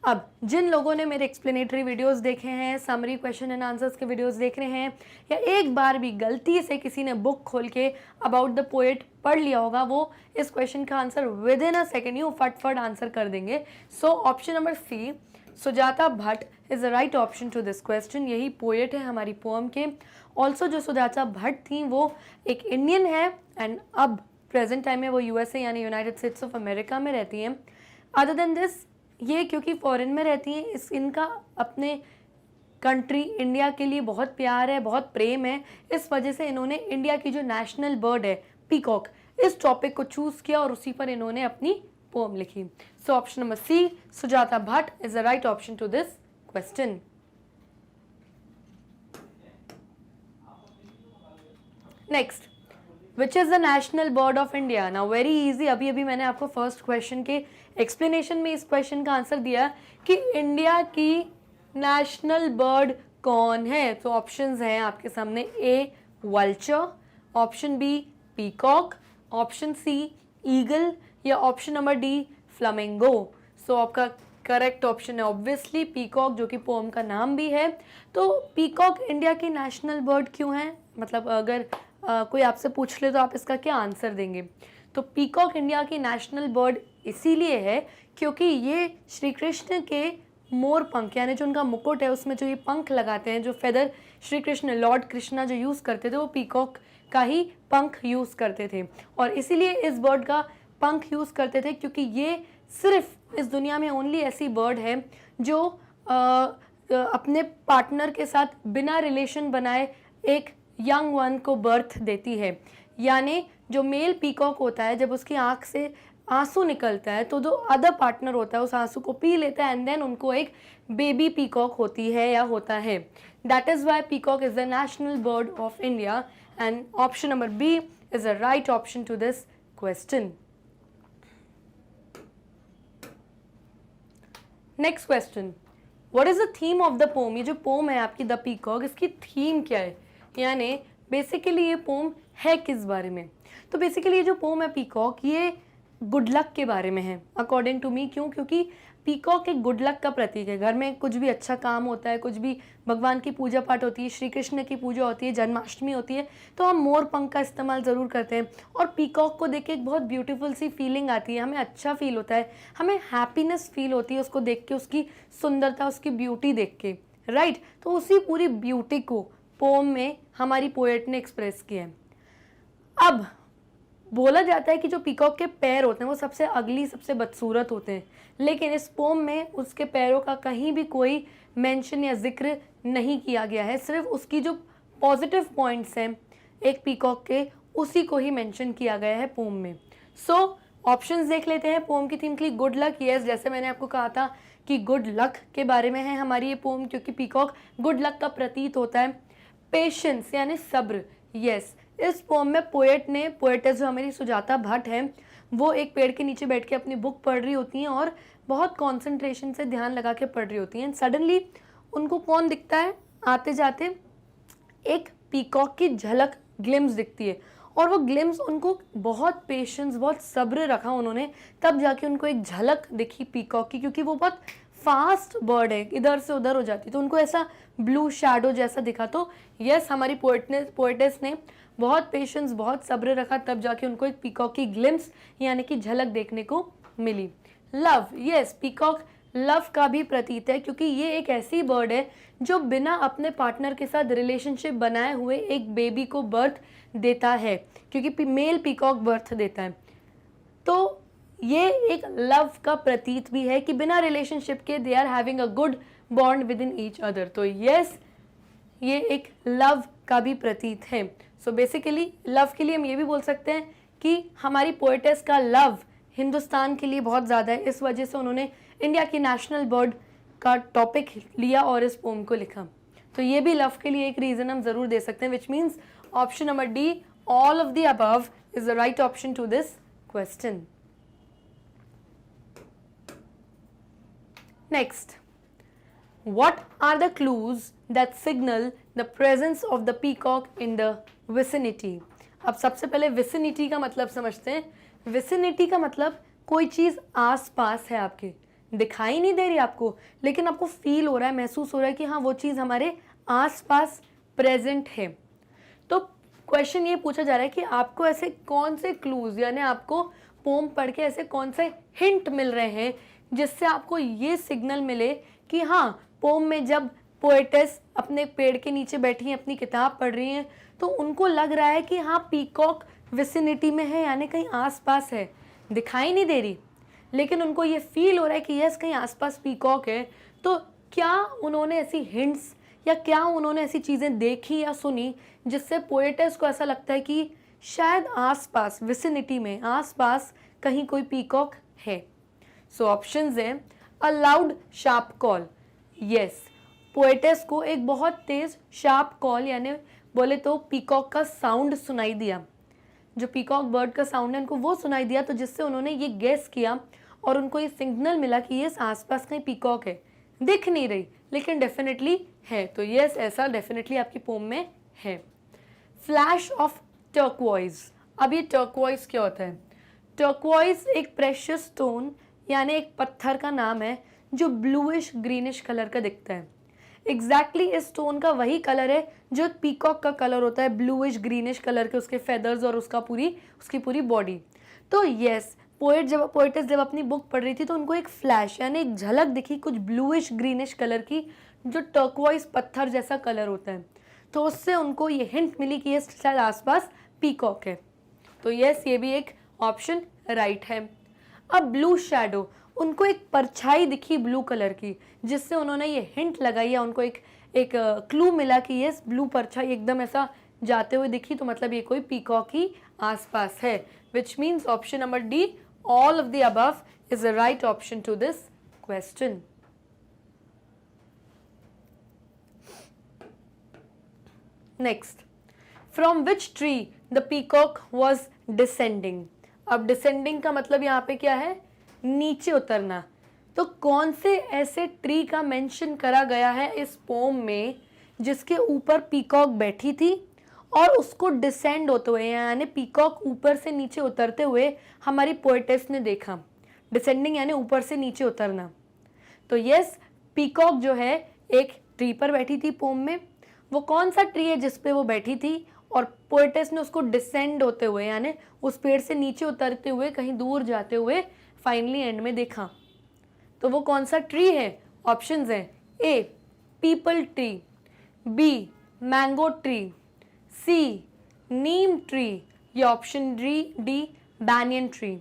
A: अब जिन लोगों ने मेरे एक्सप्लेनेटरी वीडियोस देखे हैं, समरी क्वेश्चन एंड आंसर्स के वीडियोस देख रहे हैं, या एक बार भी गलती से किसी ने बुक खोल के अबाउट द पोएट पढ़ लिया होगा, वो इस क्वेश्चन का answer with in a second you फटफट आंसर कर देंगे। So option number C Sujata Bhatt is the right option to this question. यही पोएट है हमारी पोएम के। ऑल्सो जो सुजाता भट्ट थी वो एक इंडियन है एंड अब प्रेजेंट टाइम में वो यूएसए यानी यूनाइटेड स्टेट्स ऑफ अमेरिका में रहती हैं। अदर देन दिस, ये क्योंकि फॉरेन में रहती हैं, इनका अपने कंट्री इंडिया के लिए बहुत प्यार है, बहुत प्रेम है, इस वजह से इन्होंने इंडिया की जो नेशनल बर्ड है पीकॉक, इस टॉपिक को चूज़ किया और उसी पर इन्होंने अपनी पोएम लिखी। So option number C Sujata Bhatt is the right option to this question. Next, which is the national bird of India? Now very easy, अभी अभी मैंने आपको फर्स्ट क्वेश्चन के एक्सप्लेनेशन में इस क्वेश्चन का आंसर दिया कि इंडिया की नेशनल बर्ड कौन है। तो ऑप्शंस हैं आपके सामने, A vulture, option B peacock, option C eagle, या option number D flamingo. So आपका करेक्ट ऑप्शन है ऑब्वियसली पीकॉक, जो कि पोम का नाम भी है। तो पीकॉक इंडिया की नेशनल बर्ड क्यों है? मतलब अगर कोई आपसे पूछ ले तो आप इसका क्या आंसर देंगे? तो पीकॉक इंडिया की नेशनल बर्ड इसीलिए है क्योंकि ये श्री कृष्ण के मोर पंख, यानी जो उनका मुकुट है उसमें जो ये पंख लगाते हैं, जो फेदर श्री कृष्ण लॉर्ड कृष्णा जो यूज़ करते थे वो पीकॉक का ही पंख यूज़ करते थे। और इसीलिए इस बर्ड का पंख यूज़ करते थे क्योंकि ये सिर्फ इस दुनिया में ओनली ऐसी बर्ड है जो अपने पार्टनर के साथ बिना रिलेशन बनाए एक यंग वन को बर्थ देती है। यानी जो मेल पीकॉक होता है, जब उसकी आँख से आंसू निकलता है तो जो अदर पार्टनर होता है उस आंसू को पी लेता है एंड देन उनको एक बेबी पीकॉक होती है या होता है। That is why peacock is the national bird of India and option number B is the right option to this question. Next question, what is the theme of the poem? ये जो pome है आपकी the peacock, इसकी theme क्या है? यानी basically ये pome है किस बारे में? तो बेसिकली ये जो पोम है पीकॉक, ये गुड लक के बारे में है अकॉर्डिंग टू मी। क्यों? क्योंकि पीकॉक एक गुड लक का प्रतीक है। घर में कुछ भी अच्छा काम होता है, कुछ भी भगवान की पूजा पाठ होती है, श्री कृष्ण की पूजा होती है, जन्माष्टमी होती है, तो हम मोर पंख का इस्तेमाल ज़रूर करते हैं। और पीकॉक को देख के एक बहुत ब्यूटीफुल सी फीलिंग आती है, हमें अच्छा फील होता है, हमें हैप्पीनेस फील होती है उसको देख के, उसकी सुंदरता, उसकी ब्यूटी देख के, राइट। तो उसी पूरी ब्यूटी को पोम में हमारी पोएट ने एक्सप्रेस किया है। अब बोला जाता है कि जो पीकॉक के पैर होते हैं वो सबसे अगली, सबसे बदसूरत होते हैं, लेकिन इस पोम में उसके पैरों का कहीं भी कोई मेंशन या जिक्र नहीं किया गया है। सिर्फ उसकी जो पॉजिटिव पॉइंट्स हैं एक पीकॉक के, उसी को ही मेंशन किया गया है पोम में। सो ऑप्शंस देख लेते हैं। पोम की थीम के लिए गुड लक, यस, जैसे मैंने आपको कहा था कि गुड लक के बारे में है हमारी ये पोम, क्योंकि पीकॉक गुड लक का प्रतीक होता है। पेशेंस यानी सब्र, यस। इस पोम में पोएटेस जो हमारी सुजाता भट्ट हैं, वो एक पेड़ के नीचे बैठ के अपनी बुक पढ़ रही होती हैं और बहुत कंसंट्रेशन से ध्यान लगा के पढ़ रही होती हैं। सडनली उनको कौन दिखता है? आते जाते एक पीकॉक की झलक, ग्लिम्स दिखती है, और वो ग्लिम्स उनको बहुत पेशेंस, बहुत सब्र रखा उन्होंने, तब जाके उनको एक झलक दिखी पीकॉक की, क्योंकि वो बहुत फास्ट बर्ड है, इधर से उधर हो जाती, तो उनको ऐसा ब्लू शैडो जैसा दिखा। तो यस, हमारी पोएटेस ने बहुत पेशेंस, बहुत सब्र रखा, तब जाके उनको एक पीकॉक की ग्लिम्स यानी कि झलक देखने को मिली। लव, यस, पीकॉक लव का भी प्रतीक है, क्योंकि ये एक ऐसी बर्ड है जो बिना अपने पार्टनर के साथ रिलेशनशिप बनाए हुए एक बेबी को बर्थ देता है, क्योंकि मेल पीकॉक बर्थ देता है। तो ये एक लव का प्रतीक भी है कि बिना रिलेशनशिप के they are having a good bond with in each other. तो यस, ये एक लव का भी प्रतीक है। सो बेसिकली लव के लिए हम ये भी बोल सकते हैं कि हमारी पोएटेस का लव हिंदुस्तान के लिए बहुत ज़्यादा है, इस वजह से उन्होंने इंडिया की नेशनल बर्ड का टॉपिक लिया और इस पोम को लिखा। तो ये भी लव के लिए एक रीज़न हम ज़रूर दे सकते हैं, which means option number D, all of the above is the right option to this question. Next, what are the clues that signal the presence of the peacock in the vicinity? अब सबसे पहले vicinity का मतलब समझते हैं। vicinity का मतलब कोई चीज़ आस पास है, आपके दिखाई नहीं दे रही आपको, लेकिन आपको फील हो रहा है, महसूस हो रहा है कि हाँ वो चीज़ हमारे आस पास प्रेजेंट है। तो क्वेश्चन ये पूछा जा रहा है कि आपको ऐसे कौन से क्लूज, यानी आपको पोम पढ़ के ऐसे कौन से हिंट मिल रहे हैं जिससे आपको ये सिग्नल मिले कि हाँ पोम में जब पोएटेस अपने पेड़ के नीचे बैठी हैं, अपनी किताब पढ़ रही हैं, तो उनको लग रहा है कि हाँ पीकॉक विसिनिटी में है, यानी कहीं आसपास है, दिखाई नहीं दे रही, लेकिन उनको ये फील हो रहा है कि यस कहीं आसपास पीकॉक है। तो क्या उन्होंने ऐसी हिंट्स या क्या उन्होंने ऐसी चीज़ें देखी या सुनी जिससे पोएटेस को ऐसा लगता है कि शायद आसपास विसिनिटी में आसपास कहीं कोई पीकॉक है? सो ऑप्शंस हैं, a loud sharp call, yes, poetess को एक बहुत तेज शार्प कॉल यानी बोले तो पीकॉक का साउंड सुनाई दिया, जो पीकॉक बर्ड का साउंड है उनको वो सुनाई दिया, तो जिससे उन्होंने ये गेस किया और उनको ये सिग्नल मिला कि ये आसपास कहीं पीकॉक है, दिख नहीं रही लेकिन डेफिनेटली है। तो यस, ऐसा डेफिनेटली आपकी पोम में है। Flash of turquoise. अब ये टर्क्वाइज क्या होता है? टर्क्वाइज एक प्रेशियस स्टोन यानी एक पत्थर का नाम है जो ब्लूइश ग्रीनिश कलर का दिखता है। एग्जैक्टली इस स्टोन का वही कलर है जो पीकॉक का कलर होता है, ब्लूइश ग्रीनिश कलर के उसके फेदर्स और उसकी पूरी बॉडी। तो यस, पोएटेस जब अपनी बुक पढ़ रही थी तो उनको एक फ्लैश यानी एक झलक दिखी कुछ ब्लूइश ग्रीनिश कलर की, जो टर्क्वाइज पत्थर जैसा कलर होता है, तो उससे उनको ये हिंट मिली कि ये शायद आसपास पीकॉक है। तो यस, ये भी एक ऑप्शन राइट है। अब ब्लू शैडो, उनको एक परछाई दिखी ब्लू कलर की, जिससे उन्होंने ये हिंट लगाई है, उनको एक क्लू मिला कि यस ब्लू परछाई एकदम ऐसा जाते हुए दिखी, तो मतलब ये कोई पीकॉक ही आसपास है, which means option number D, all of the above is the right option to this question. Next, from which tree the peacock was descending. अब डिसेंडिंग का मतलब यहाँ पे क्या है? नीचे उतरना। तो कौन से ऐसे ट्री का मेंशन करा गया है इस पोम में जिसके ऊपर पीकॉक बैठी थी और उसको डिसेंड होते हुए यानी पीकॉक ऊपर से नीचे उतरते हुए हमारी पोएटेस ने देखा। डिसेंडिंग यानी ऊपर से नीचे उतरना। तो यस, पीकॉक जो है एक ट्री पर बैठी थी पोम में। वो कौन सा ट्री है जिस पे वो बैठी थी और पोएटेस ने उसको डिसेंड होते हुए यानी उस पेड़ से नीचे उतरते हुए कहीं दूर जाते हुए फाइनली एंड में देखा। तो वो कौन सा ट्री है? ऑप्शंस हैं, A peepal tree, B mango tree, C neem tree या option D banyan tree.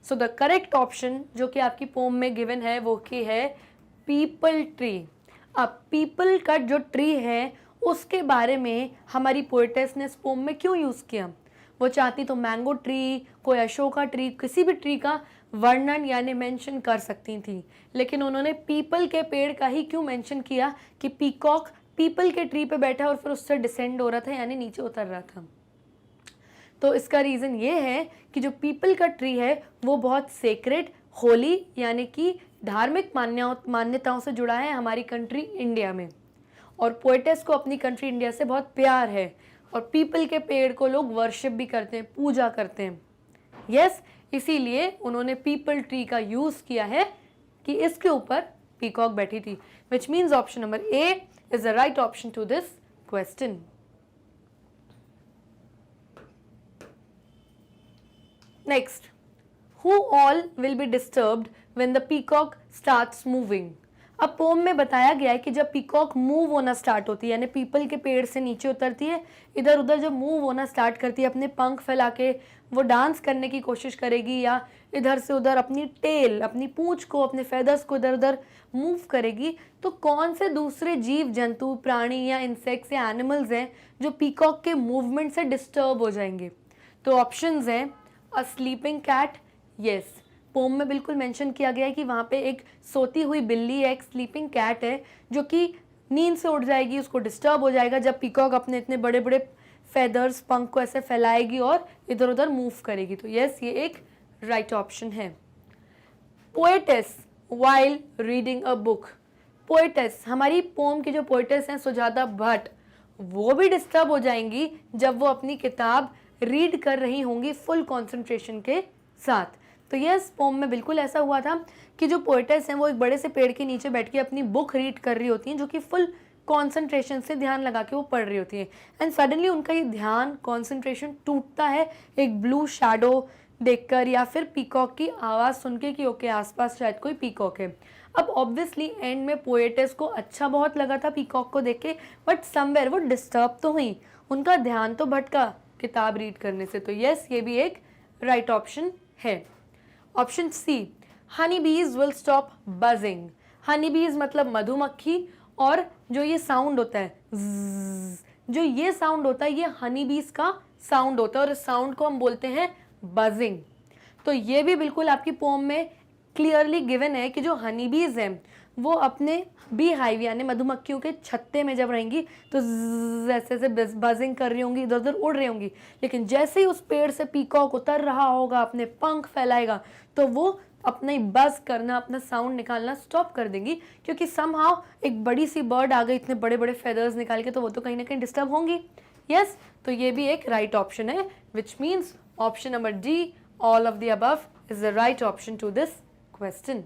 A: So the correct option जो कि आपकी पोम में गिवन है वो की है पीपल ट्री। अब पीपल का जो ट्री है उसके बारे में हमारी पोएटेस ने इस पोम में क्यों यूज़ किया? वो चाहती तो मैंगो ट्री, कोई अशोका ट्री, किसी भी ट्री का वर्णन यानी मेंशन कर सकती थी, लेकिन उन्होंने पीपल के पेड़ का ही क्यों मेंशन किया कि पीकॉक पीपल के ट्री पे बैठा और फिर उससे डिसेंड हो रहा था यानी नीचे उतर रहा था। तो इसका रीज़न ये है कि जो पीपल का ट्री है वो बहुत सेक्रेड, होली यानी कि धार्मिक मान्यताओं से जुड़ा है हमारी कंट्री इंडिया में, और पोएटेस को अपनी कंट्री इंडिया से बहुत प्यार है और पीपल के पेड़ को लोग वर्शिप भी करते हैं, पूजा करते हैं। यस, इसीलिए उन्होंने पीपल ट्री का यूज़ किया है कि इसके ऊपर पीकॉक बैठी थी, which means option number A is the right option to this question. Next, who all will be disturbed when the peacock starts moving। अब पोम में बताया गया है कि जब पीकॉक मूव होना स्टार्ट होती है यानी पीपल के पेड़ से नीचे उतरती है, इधर उधर जब मूव होना स्टार्ट करती है, अपने पंख फैला के वो डांस करने की कोशिश करेगी या इधर से उधर अपनी टेल, अपनी पूंछ को, अपने फेदर्स को इधर उधर मूव करेगी, तो कौन से दूसरे जीव जंतु, प्राणी या इंसेक्ट्स या एनिमल्स हैं जो पीकॉक के मूवमेंट से डिस्टर्ब हो जाएंगे? तो ऑप्शंस हैं a sleeping cat, yes, poem में बिल्कुल मेंशन किया गया है कि वहाँ पे एक सोती हुई बिल्ली है, एक स्लीपिंग कैट है जो कि नींद से उठ जाएगी, उसको डिस्टर्ब हो जाएगा जब पीकॉक अपने इतने बड़े बड़े फेदर्स, पंख को ऐसे फैलाएगी और इधर उधर मूव करेगी। तो यस, ये एक राइट ऑप्शन है। Poetess while reading a book, poetess, हमारी पोम की जो पोएटेस हैं सुजाता भट्ट, वो भी डिस्टर्ब हो जाएंगी जब वो अपनी किताब रीड कर रही होंगी फुल कॉन्सेंट्रेशन के साथ। तो यस, पोम में बिल्कुल ऐसा हुआ था कि जो पोएटेस हैं वो एक बड़े से पेड़ के नीचे बैठ के अपनी बुक रीड कर रही होती हैं, जो कि फुल कॉन्सेंट्रेशन से ध्यान लगा के वो पढ़ रही होती हैं, एंड सडनली उनका ये ध्यान, कॉन्सेंट्रेशन टूटता है एक ब्लू शैडो देखकर या फिर पीकॉक की आवाज़ सुन के कि ओके आसपास शायद कोई पीकॉक है। अब ऑब्वियसली एंड में पोएटेस को अच्छा बहुत लगा था पीकॉक को देख के, बट समवेयर वो डिस्टर्ब तो हुई, उनका ध्यान तो भटका किताब रीड करने से। तो यस, ये भी एक राइट ऑप्शन है। ऑप्शन सी, हनी बीज विल स्टॉप बजिंग। हनी बीज मतलब मधुमक्खी, और जो ये साउंड होता है जो ये साउंड होता है ये हनी बीज का साउंड होता है और इस साउंड को हम बोलते हैं बजिंग। तो ये भी बिल्कुल आपकी पोम में क्लियरली गिवन है कि जो हनी बीज हैं वो अपने बी हाइव यानी मधुमक्खियों के छत्ते में जब रहेंगी तो ऐसे ऐसे बजिंग कर रही होंगी, इधर उधर उड़ रही होंगी। लेकिन जैसे ही उस पेड़ से पीकॉक उतर रहा होगा, अपने पंख फैलाएगा, तो वो अपना बज करना, अपना साउंड निकालना स्टॉप कर देंगी, क्योंकि समहाउ एक बड़ी सी बर्ड आ गई इतने बड़े बड़े फेदर्स निकाल के, तो वो तो कहीं ना कहीं डिस्टर्ब होंगी। यस, तो ये भी एक राइट ऑप्शन है, which means option number D, all of the above is the right option to this question.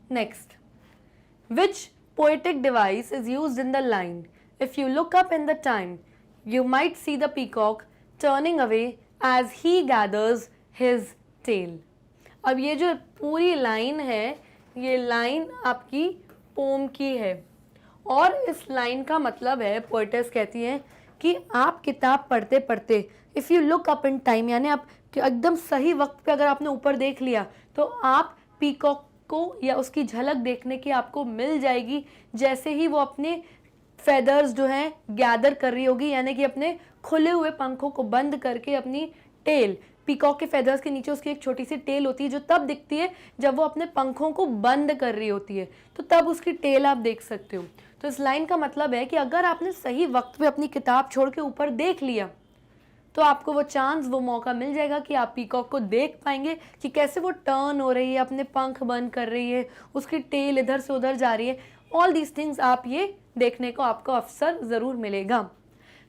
A: Next, which poetic device is used in the line? If you look up in the time, you might see the peacock turning away as he gathers his tail. अब ये जो पूरी line है, ये line आपकी pome की है, और इस लाइन का मतलब है, पोएटेस कहती हैं कि आप किताब पढ़ते पढ़ते if you look up in time, यानी आप एकदम सही वक्त पे अगर आपने ऊपर देख लिया तो आप पीकॉक को या उसकी झलक देखने की आपको मिल जाएगी, जैसे ही वो अपने फेदर्स जो हैं गैदर कर रही होगी, यानी कि अपने खुले हुए पंखों को बंद करके अपनी टेल, पीकॉक के फेदर्स के नीचे उसकी एक छोटी सी टेल होती है जो तब दिखती है जब वो अपने पंखों को बंद कर रही होती है, तो तब उसकी टेल आप देख सकते हो। तो इस लाइन का मतलब है कि अगर आपने सही वक्त पे अपनी किताब छोड़ के ऊपर देख लिया तो आपको वो चांस, वो मौका मिल जाएगा कि आप पीकॉक को देख पाएंगे कि कैसे वो टर्न हो रही है, अपने पंख बंद कर रही है, उसकी टेल इधर से उधर जा रही है। ऑल दीज थिंग्स आप ये देखने को आपको अवसर ज़रूर मिलेगा।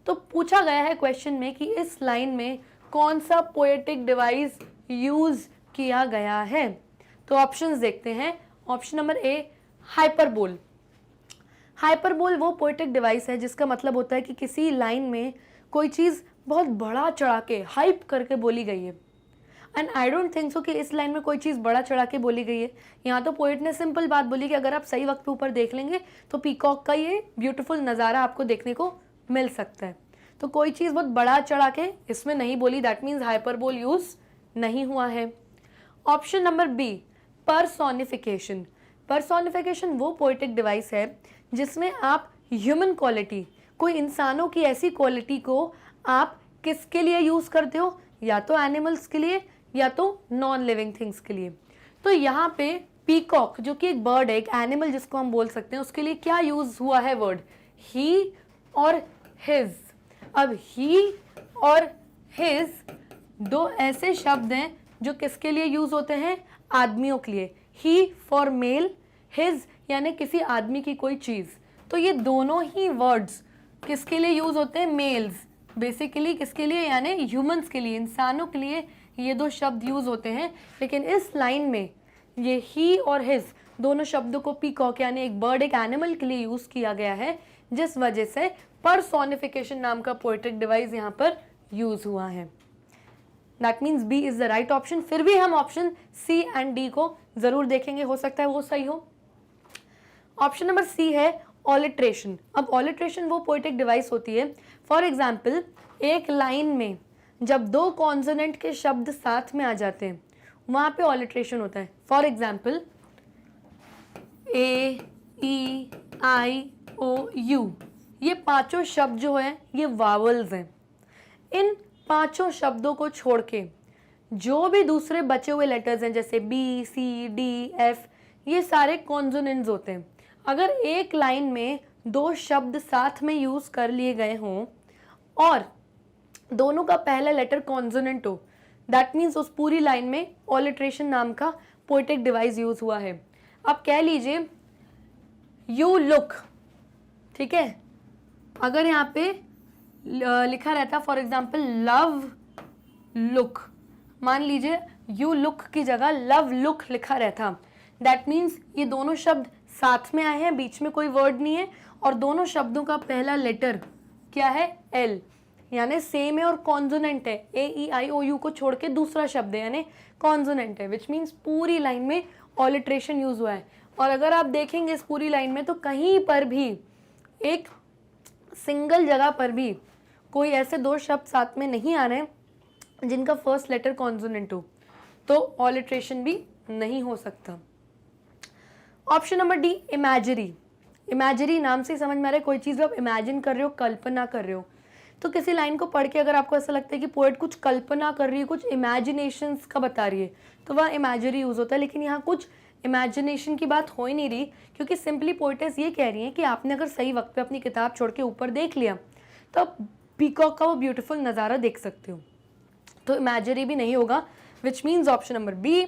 A: तो पूछा गया है क्वेश्चन में कि इस लाइन में कौन सा पोएटिक डिवाइस यूज़ किया गया है। तो ऑप्शंस देखते हैं। ऑप्शन नंबर ए, हाइपरबोल। हाइपरबोल वो पोएटिक डिवाइस है जिसका मतलब होता है कि किसी लाइन में कोई चीज़ बहुत बड़ा चढ़ा के, हाइप करके बोली गई है। And I don't think so कि इस लाइन में कोई चीज़ बड़ा चढ़ा के बोली गई है। यहाँ तो पोएट ने सिंपल बात बोली कि अगर आप सही वक्त पे ऊपर देख लेंगे तो पीकॉक का ये ब्यूटीफुल नज़ारा आपको देखने को मिल सकता है। तो कोई चीज़ बहुत बड़ा चढ़ा के इसमें नहीं बोली, दैट मीन्स हाइपरबोल यूज़ नहीं हुआ है। Option number B, personification. Personification वो पोएटिक डिवाइस है जिसमें आप ह्यूमन क्वालिटी, कोई इंसानों की ऐसी क्वालिटी को आप किसके लिए यूज़ करते हो, या तो एनिमल्स के लिए या तो नॉन लिविंग थिंग्स के लिए। तो यहाँ पे पीकॉक जो कि एक बर्ड है, एक एनिमल जिसको हम बोल सकते हैं, उसके लिए क्या यूज़ हुआ है वर्ड, ही और हिज। अब ही और हिज दो ऐसे शब्द हैं जो किसके लिए यूज़ होते हैं, आदमियों के लिए। ही फॉर मेल, हिज यानी किसी आदमी की कोई चीज़। तो ये दोनों ही वर्ड्स किसके लिए यूज़ होते हैं, मेल्स बेसिकली, किसके लिए, यानी ह्यूमंस के लिए, इंसानों के लिए ये दो शब्द यूज़ होते हैं। लेकिन इस लाइन में ये ही और हिज दोनों शब्दों को पीकॉक यानी एक बर्ड, एक एनिमल के लिए यूज़ किया गया है, जिस वजह से पर्सोनिफिकेशन नाम का पोएटिक डिवाइस यहाँ पर यूज़ हुआ है। That means B is the right option. फिर भी हम ऑप्शन सी एंड डी को ज़रूर देखेंगे, हो सकता है वो सही हो। ऑप्शन नंबर सी है ऑलिट्रेशन। अब ऑलिट्रेशन वो पोएटिक डिवाइस होती है, फॉर एग्जाम्पल एक लाइन में जब दो कॉन्सोनेंट के शब्द साथ में आ जाते हैं वहाँ पे ऑलिट्रेशन होता है। For example A, E, I, O, U, ये पांचों शब्द जो हैं ये वावल्स हैं। इन पांचों शब्दों को छोड़ के जो भी दूसरे बचे हुए लेटर्स हैं जैसे बी, सी, डी, एफ, ये सारे कॉन्सोनेंट्स होते हैं। अगर एक लाइन में दो शब्द साथ में यूज़ कर लिए गए हों और दोनों का पहला लेटर कॉन्सोनेंट हो, दैट मीन्स उस पूरी लाइन में ऑलिट्रेशन नाम का पोएटिक डिवाइस यूज़ हुआ है। अब कह लीजिए यू लुक, ठीक है, अगर यहाँ पे लिखा रहता फॉर एग्जाम्पल लव लुक, मान लीजिए यू लुक की जगह लव लुक लिखा रहता, दैट मीन्स ये दोनों शब्द साथ में आए हैं, बीच में कोई वर्ड नहीं है, और दोनों शब्दों का पहला लेटर क्या है, एल, यानी सेम है और कॉन्सोनेंट है। ए, ई, आई, ओ, यू को छोड़ के दूसरा शब्द है यानी कॉन्सोनेंट है, विच मीन्स पूरी लाइन में ऑलिट्रेशन यूज हुआ है। और अगर आप देखेंगे इस पूरी लाइन में तो कहीं पर भी एक सिंगल जगह पर भी कोई ऐसे दो शब्द साथ में नहीं आ रहे हैं जिनका फर्स्ट लेटर कॉन्सोनेंट हो, तो ऑलिट्रेशन भी नहीं हो सकता। Option number D, imagery. Imagery नाम से समझ में आ रहा है कोई चीज़ आप इमेजिन कर रहे हो, कल्पना कर रहे हो। तो किसी लाइन को पढ़ के अगर आपको ऐसा लगता है कि पोएट कुछ कल्पना कर रही है, कुछ इमेजिनेशंस का बता रही है, तो वह इमेजरी यूज़ होता है। लेकिन यहाँ कुछ इमेजिनेशन की बात हो ही नहीं रही, क्योंकि सिंपली पोएटेस ये कह रही हैं कि आपने अगर सही वक्त पे अपनी किताब छोड़ के ऊपर देख लिया तो आप पीकॉक का वो ब्यूटीफुल नज़ारा देख सकते हो। तो इमेजरी भी नहीं होगा, which means option number B,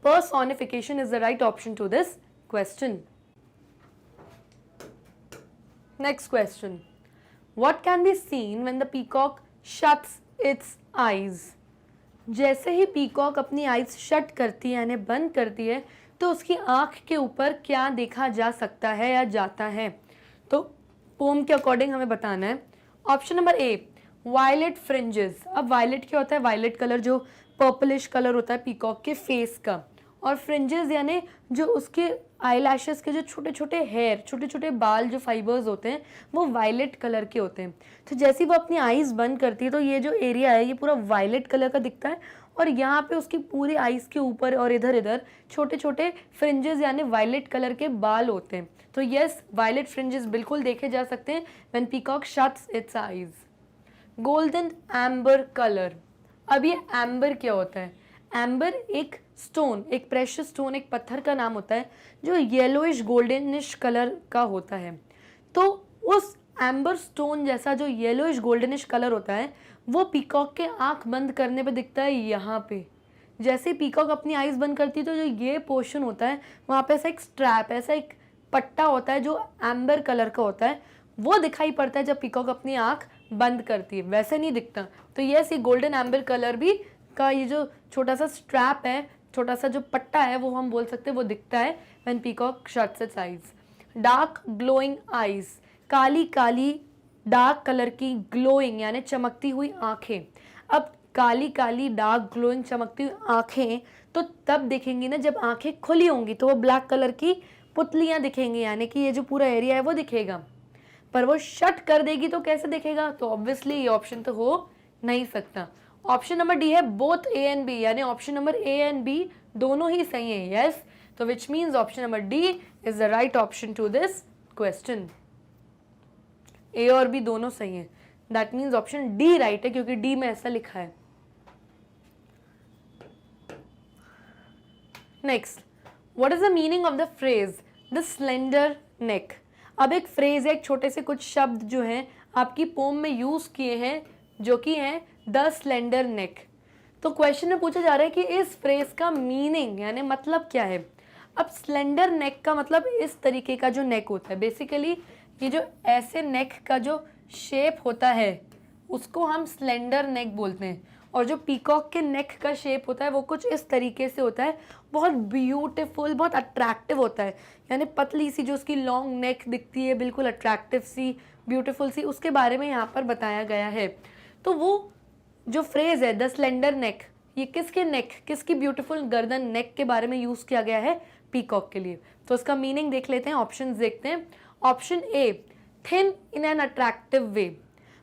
A: personification is the right option to this question. Next question. What can be seen when the peacock shuts its eyes? जैसे ही पीकॉक अपनी आइज शट करती है यानी बंद करती है, तो उसकी आँख के ऊपर क्या देखा जा सकता है या जाता है? तो पोम के अकॉर्डिंग हमें बताना है। Option number A, violet fringes. अब वायलेट क्या होता है? वायलेट कलर जो पर्पलिश कलर होता है पीकॉक के फेस का, और फ्रिंजेस यानी जो उसके आईलैशेस के जो छोटे छोटे हेयर, छोटे छोटे बाल, जो फाइबर्स होते हैं वो वायलेट कलर के होते हैं। तो जैसे वो अपनी आईज बंद करती है तो ये जो एरिया है ये पूरा वायलेट कलर का दिखता है, और यहाँ पे उसकी पूरी आईज के ऊपर और इधर इधर छोटे छोटे फ्रिंजेस यानी वायलेट कलर के बाल होते हैं। तो यस, वायलेट फ्रिंजेस बिल्कुल देखे जा सकते हैं when peacock shuts it's eyes. Golden amber colour. अब ये एम्बर क्या होता है? एम्बर एक स्टोन, एक प्रेशियस स्टोन, एक पत्थर का नाम होता है जो येलोइश गोल्डनिश कलर का होता है। तो उस एम्बर स्टोन जैसा जो येलोइश गोल्डनिश कलर होता है वो पीकॉक के आंख बंद करने पे दिखता है यहाँ पे। जैसे पीकॉक अपनी आइज बंद करती है तो जो ये पोर्शन होता है वहाँ पे ऐसा एक स्ट्रैप, ऐसा एक पट्टा होता है जो एम्बर कलर का होता है, वो दिखाई पड़ता है जब पीकॉक अपनी आंख बंद करती है, वैसे नहीं दिखता। तो यस, ये गोल्डन एम्बर कलर भी का ये जो छोटा सा स्ट्रैप है, छोटा सा जो पट्टा है, वो हम बोल सकते हैं वो दिखता है when peacock shuts it's eyes. Dark glowing eyes, Kali Kali dark colour की ग्लोइंग यानी चमकती हुई आंखें। अब काली काली डार्क ग्लोइंग चमकती हुई आंखें तो तब दिखेंगी ना जब आंखें खुली होंगी, तो वो ब्लैक कलर की पुतलियां दिखेंगी, यानी कि ये जो पूरा एरिया है वो दिखेगा। पर वो शट कर देगी तो कैसे दिखेगा? तो ऑब्वियसली ये ऑप्शन तो हो नहीं सकता। ऑप्शन नंबर डी है बोथ ए एंड बी, यानी option number A and B दोनों ही सही है। यस, तो which means option number D is the right option to this question. A और बी दोनों सही है, that means option D right है, क्योंकि डी में ऐसा लिखा है। Next, what is the meaning of the phrase the slender neck? अब एक फ्रेज है, एक छोटे से कुछ शब्द जो हैं आपकी पोम में यूज किए हैं जो कि हैं द स्लेंडर नेक। तो क्वेश्चन में पूछा जा रहा है कि इस फ्रेज का मीनिंग यानी मतलब क्या है। अब स्लेंडर नेक का मतलब इस तरीके का जो नेक होता है, बेसिकली ये जो ऐसे नेक का जो शेप होता है उसको हम स्लेंडर नेक बोलते हैं, और जो पीकॉक के नेक का शेप होता है वो कुछ इस तरीके से होता है, बहुत ब्यूटीफुल, बहुत अट्रैक्टिव होता है, यानी पतली सी जो उसकी लॉन्ग नेक दिखती है, बिल्कुल अट्रैक्टिव सी, ब्यूटीफुल सी, उसके बारे में यहाँ पर बताया गया है। तो वो जो फ्रेज है द स्लेंडर नेक, ये किसके नेक, किसकी ब्यूटीफुल गर्दन नेक के बारे में यूज किया गया है? पीकॉक के लिए। तो उसका मीनिंग देख लेते हैं, ऑप्शंस देखते हैं। Option A, thin in an attractive way,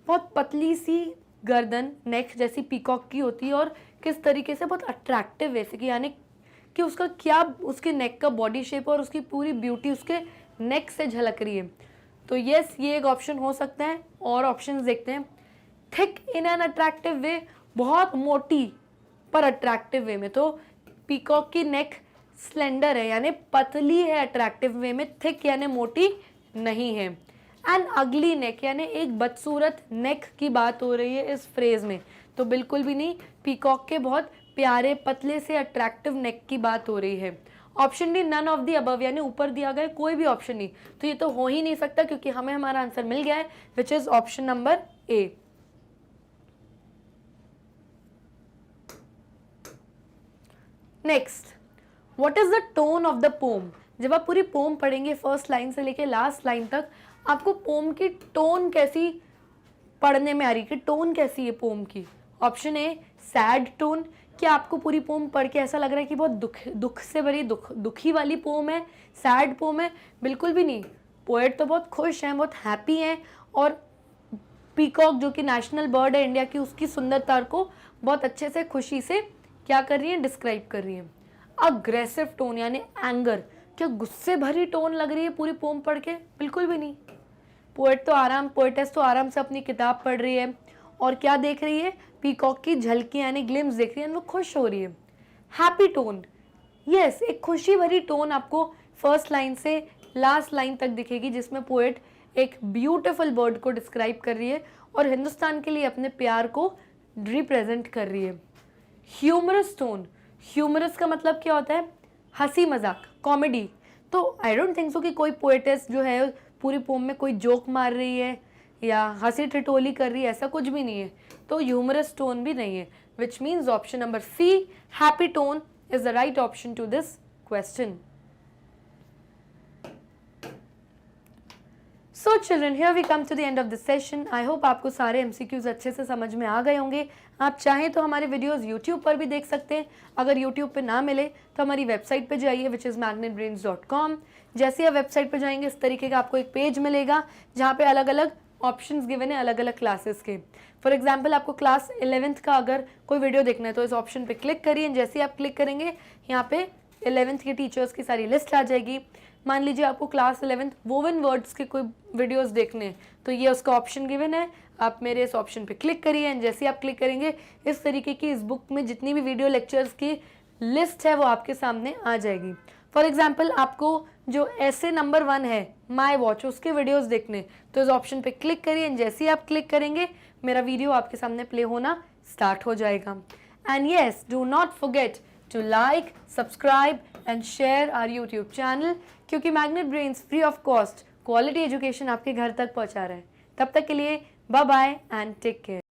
A: बहुत पतली सी गर्दन नेक जैसी पीकॉक की होती है, और किस तरीके से? बहुत अट्रैक्टिव वे से, कि यानी कि उसका क्या, उसके नेक का बॉडी शेप और उसकी पूरी ब्यूटी उसके नेक से झलक रही है। तो यस, ये एक ऑप्शन हो सकता है। और ऑप्शंस देखते हैं। Thick in an attractive way, बहुत मोटी पर अट्रैक्टिव वे में, तो पीकॉक की नेक स्लेंडर है यानी पतली है अट्रैक्टिव वे में, थिक यानी मोटी नहीं है। एंड अगली नेक यानी एक बदसूरत नेक की बात हो रही है इस फ्रेज में, तो बिल्कुल भी नहीं, पीकॉक के बहुत प्यारे पतले से अट्रैक्टिव नेक की बात हो रही है। Option D, none of the above, यानी ऊपर दिया गया कोई भी ऑप्शन नहीं, तो ये तो हो ही नहीं सकता, क्योंकि हमें हमारा आंसर मिल गया है, which is option number A. Next, what is the tone of the pome? जब आप पूरी पोम पढ़ेंगे फर्स्ट लाइन से लेके लास्ट लाइन तक, आपको पोम की टोन कैसी पढ़ने में आ रही है, कि टोन कैसी है पोम की? ऑप्शन ए, सैड टोन, क्या आपको पूरी पोम पढ़ के ऐसा लग रहा है कि बहुत दुख से भरी दुखी वाली पोम है, सैड पोम है? बिल्कुल भी नहीं, पोएट तो बहुत खुश हैं, बहुत हैप्पी हैं, और पीकॉक जो कि नेशनल बर्ड है इंडिया की, उसकी सुंदरता को बहुत अच्छे से खुशी से क्या कर रही है, डिस्क्राइब कर रही है। अग्रेसिव टोन यानी एंगर, क्या गुस्से भरी टोन लग रही है पूरी पोम पढ़ के? बिल्कुल भी नहीं। पोएटेस तो आराम से अपनी किताब पढ़ रही है और क्या देख रही है, पीकॉक की झलकी यानी ग्लिम्स देख रही है, वो खुश हो रही है। हैप्पी टोन, यस, एक खुशी भरी टोन आपको फर्स्ट लाइन से लास्ट लाइन तक दिखेगी, जिसमें पोएट एक ब्यूटीफुल बर्ड को डिस्क्राइब कर रही है और हिंदुस्तान के लिए अपने प्यार को रिप्रेजेंट कर रही है। ह्यूमरस टोन, ह्यूमरस का मतलब क्या होता है, हंसी मजाक, कॉमेडी। तो आई डोंट थिंक सो कि कोई पोएटेस जो है पूरी पोम में कोई जोक मार रही है या हंसी ठिठोली कर रही है, ऐसा कुछ भी नहीं है। तो ह्यूमरस टोन भी नहीं है, which means option number C, happy tone, is the right option to this question. So children, here we come to the end of the session. I hope आपको सारे MCQs अच्छे से समझ में आ गए होंगे। आप चाहें तो हमारे वीडियोस YouTube पर भी देख सकते हैं। अगर YouTube पे ना मिले तो हमारी वेबसाइट पे जाइए which is magnetbrains.com। जैसे आप वेबसाइट पे जाएंगे इस तरीके का आपको एक पेज मिलेगा जहाँ पे अलग अलग ऑप्शंस गिवन है अलग अलग क्लासेस के। फॉर एग्जाम्पल आपको क्लास 11th का अगर कोई वीडियो देखना है तो इस ऑप्शन पे क्लिक करिए। जैसे ही आप क्लिक करेंगे यहाँ पे 11th के टीचर्स की सारी लिस्ट आ जाएगी। मान लीजिए आपको क्लास 11th वोवन वर्ड्स के कोई वीडियोस देखने हैं तो ये उसका ऑप्शन गिवन है, आप मेरे इस ऑप्शन पे क्लिक करिए। जैसे ही आप क्लिक करेंगे इस तरीके की इस बुक में जितनी भी वीडियो लेक्चर्स की लिस्ट है वो आपके सामने आ जाएगी। फॉर एग्जाम्पल आपको जो ऐसे नंबर 1 है माई वॉच उसके वीडियोस देखने तो इस ऑप्शन पे क्लिक करिए। जैसे ही आप क्लिक करेंगे मेरा वीडियो आपके सामने प्ले होना स्टार्ट हो जाएगा। And yes, do not forget to like, subscribe and share our YouTube channel, क्योंकि magnet brains free of cost quality education आपके घर तक पहुंचा रहे हैं। तब तक के लिए bye bye and take care.